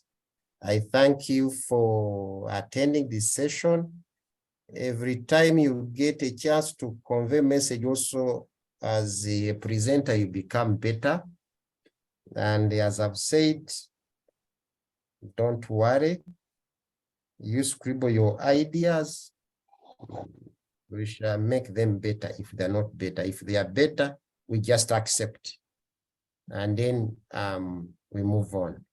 I thank you for attending this session. Every time you get a chance to convey message also as a presenter, you become better. And as I've said, don't worry. You scribble your ideas. We shall make them better if they're not better. If they are better, we just accept. And then we move on.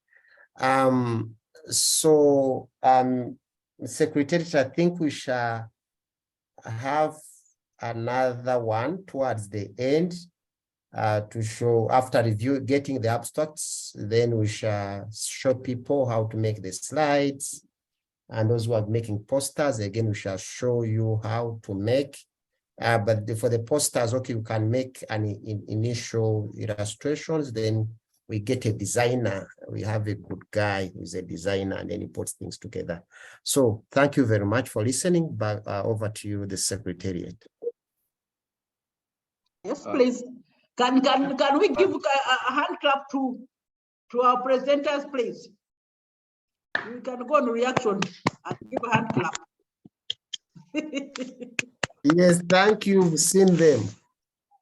Secretary, I think we shall have another one towards the end to show after review, getting the abstracts, then we shall show people how to make the slides. And those who are making posters, again, we shall show you how to make. But for the posters, okay, you can make an initial illustrations, then we get a designer. We have a good guy who's a designer, and then he puts things together. So thank you very much for listening. Back over to you, the Secretariat. Yes, please. Can we give a hand clap to our presenters, please? We can go on reaction and give a hand clap. Yes, thank you. We've seen them.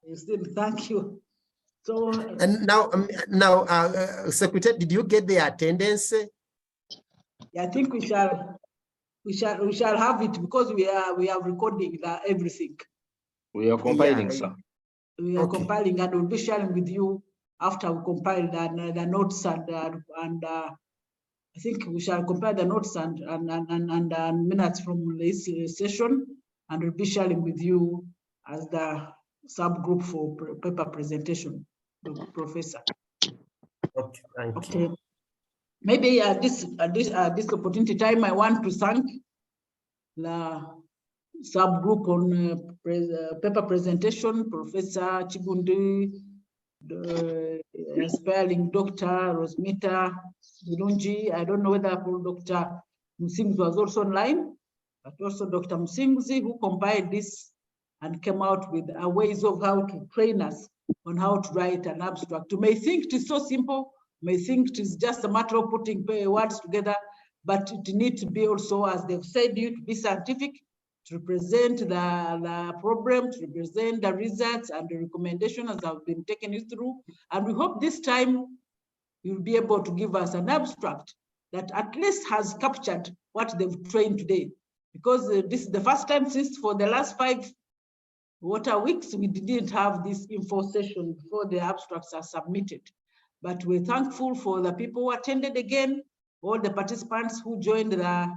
You've seen, thank you. So and now, Secretary, did you get the attendance? Yeah, I think we shall have it because we are recording everything. We are compiling, sir. We are compiling, and we'll be sharing with you after we compile the notes and I think we shall compile the notes and minutes from this session, and we'll be sharing with you as the subgroup for paper presentation, Professor. Okay, thank you. Maybe at this opportunity time, I want to thank the subgroup on paper presentation, Professor Chigundi, the inspiring Dr. Rosmita Birunji. I don't know whether Dr. Musimzi was also online, but also Dr. Musimzi, who compiled this and came out with ways of how to train us on how to write an abstract. You may think it is so simple, you may think it is just a matter of putting words together, but it needs to be also, as they've said, you to be scientific, to represent the problem, to represent the results and the recommendations as I've been taking you through. And we hope this time you'll be able to give us an abstract that at least has captured what they've trained today. Because this is the first time since for the last 5 water weeks, we didn't have this info session before the abstracts are submitted. But we're thankful for the people who attended again, all the participants who joined the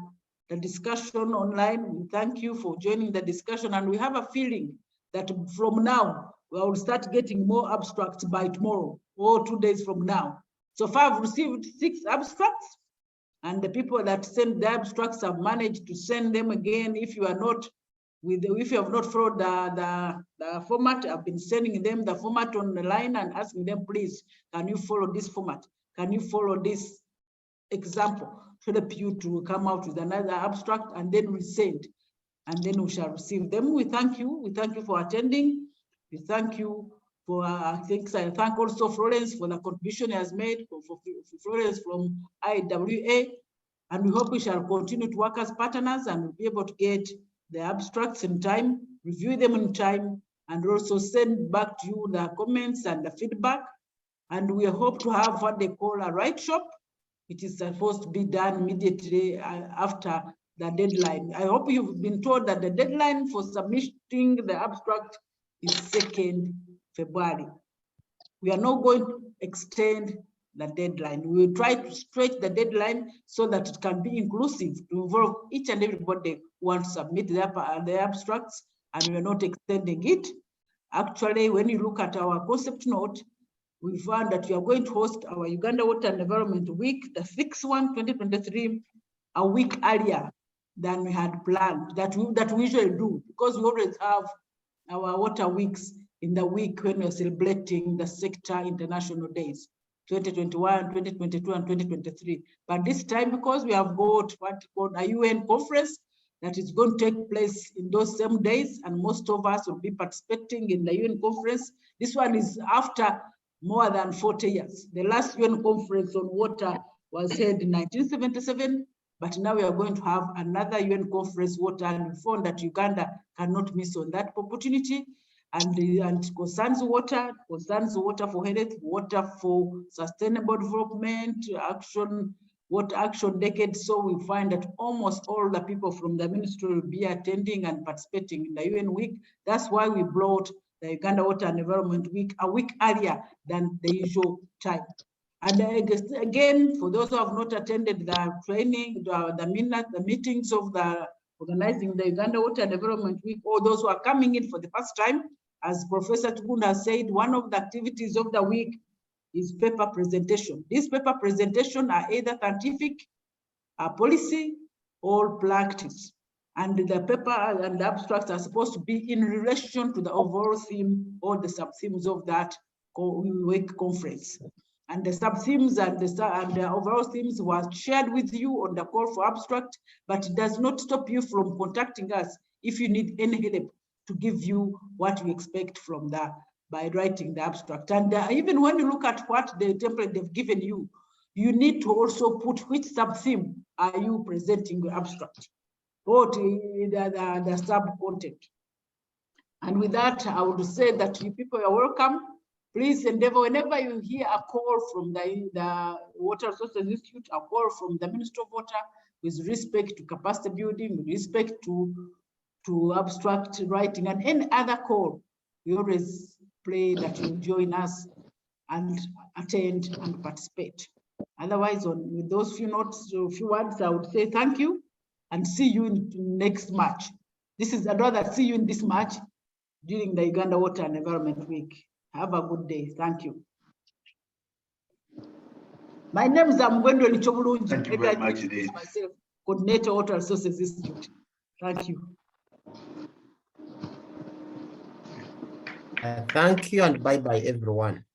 discussion online. We thank you for joining the discussion, and we have a feeling that from now, we will start getting more abstracts by tomorrow or 2 days from now. So far, I've received 6 abstracts, and the people that send the abstracts have managed to send them again. If you are not if you have not followed the format, I've been sending them the format on the line and asking them, please, can you follow this format? Can you follow this example? To help you to come out with another abstract, and then we send, and then we shall receive them. We thank you. We thank you for attending. We thank you for, I thank also Florence for the contribution he has made, for Florence from IWA, and we hope we shall continue to work as partners and we'll be able to get the abstracts in time, review them in time, and also send back to you the comments and the feedback. And we hope to have what they call a write shop. It is supposed to be done immediately after the deadline. I hope you've been told that the deadline for submitting the abstract is 2nd February. We are not going to extend the deadline. We will try to stretch the deadline so that it can be inclusive to involve each and everybody who wants to submit the abstracts, and we are not extending it. Actually, when you look at our concept note, we found that we are going to host our Uganda Water and Environment Week, the 6th one, 2023, a week earlier than we had planned, that we usually do, because we always have our water weeks in the week when we're celebrating the sector international days, 2021, 2022, and 2023. But this time, because we have got what called a UN conference that is going to take place in those same days, and most of us will be participating in the UN conference. This one is after more than 40 years. The last UN conference on water was held in 1977, but now we are going to have another UN conference water, and we found that Uganda cannot miss on that opportunity. And concerns water for health, water for sustainable development, water action decade. So we find that almost all the people from the ministry will be attending and participating in the UN week. That's why we brought the Uganda Water and Environment Week a week earlier than the usual time. And again, for those who have not attended the training, the meetings of the organizing the Uganda Water and Environment Week, or those who are coming in for the first time, as Professor Chibundu has said, one of the activities of the week is paper presentation. These paper presentations are either scientific, policy, or practice. And the paper and the abstracts are supposed to be in relation to the overall theme or the sub-themes of that week conference. And the sub-themes and the overall themes were shared with you on the call for abstract, but it does not stop you from contacting us if you need any help to give you what you expect from by writing the abstract. And even when you look at what the template they've given you, you need to also put which sub-theme are you presenting the abstract, or the sub-content. And with that, I would say that you people are welcome. Please endeavor, whenever you hear a call from the Water Resources Institute, a call from the Ministry of Water, with respect to capacity building, with respect to abstract writing, and any other call, we always pray that you join us and attend and participate. Otherwise, with those few words, I would say thank you and see you in next March. I'd rather see you in this March during the Uganda Water and Environment Week. Have a good day. Thank you. My name is Amgwendo Lichobulunji. Thank you very much, myself, Coordinator Water Resources Institute. Thank you. Thank you and bye-bye, everyone.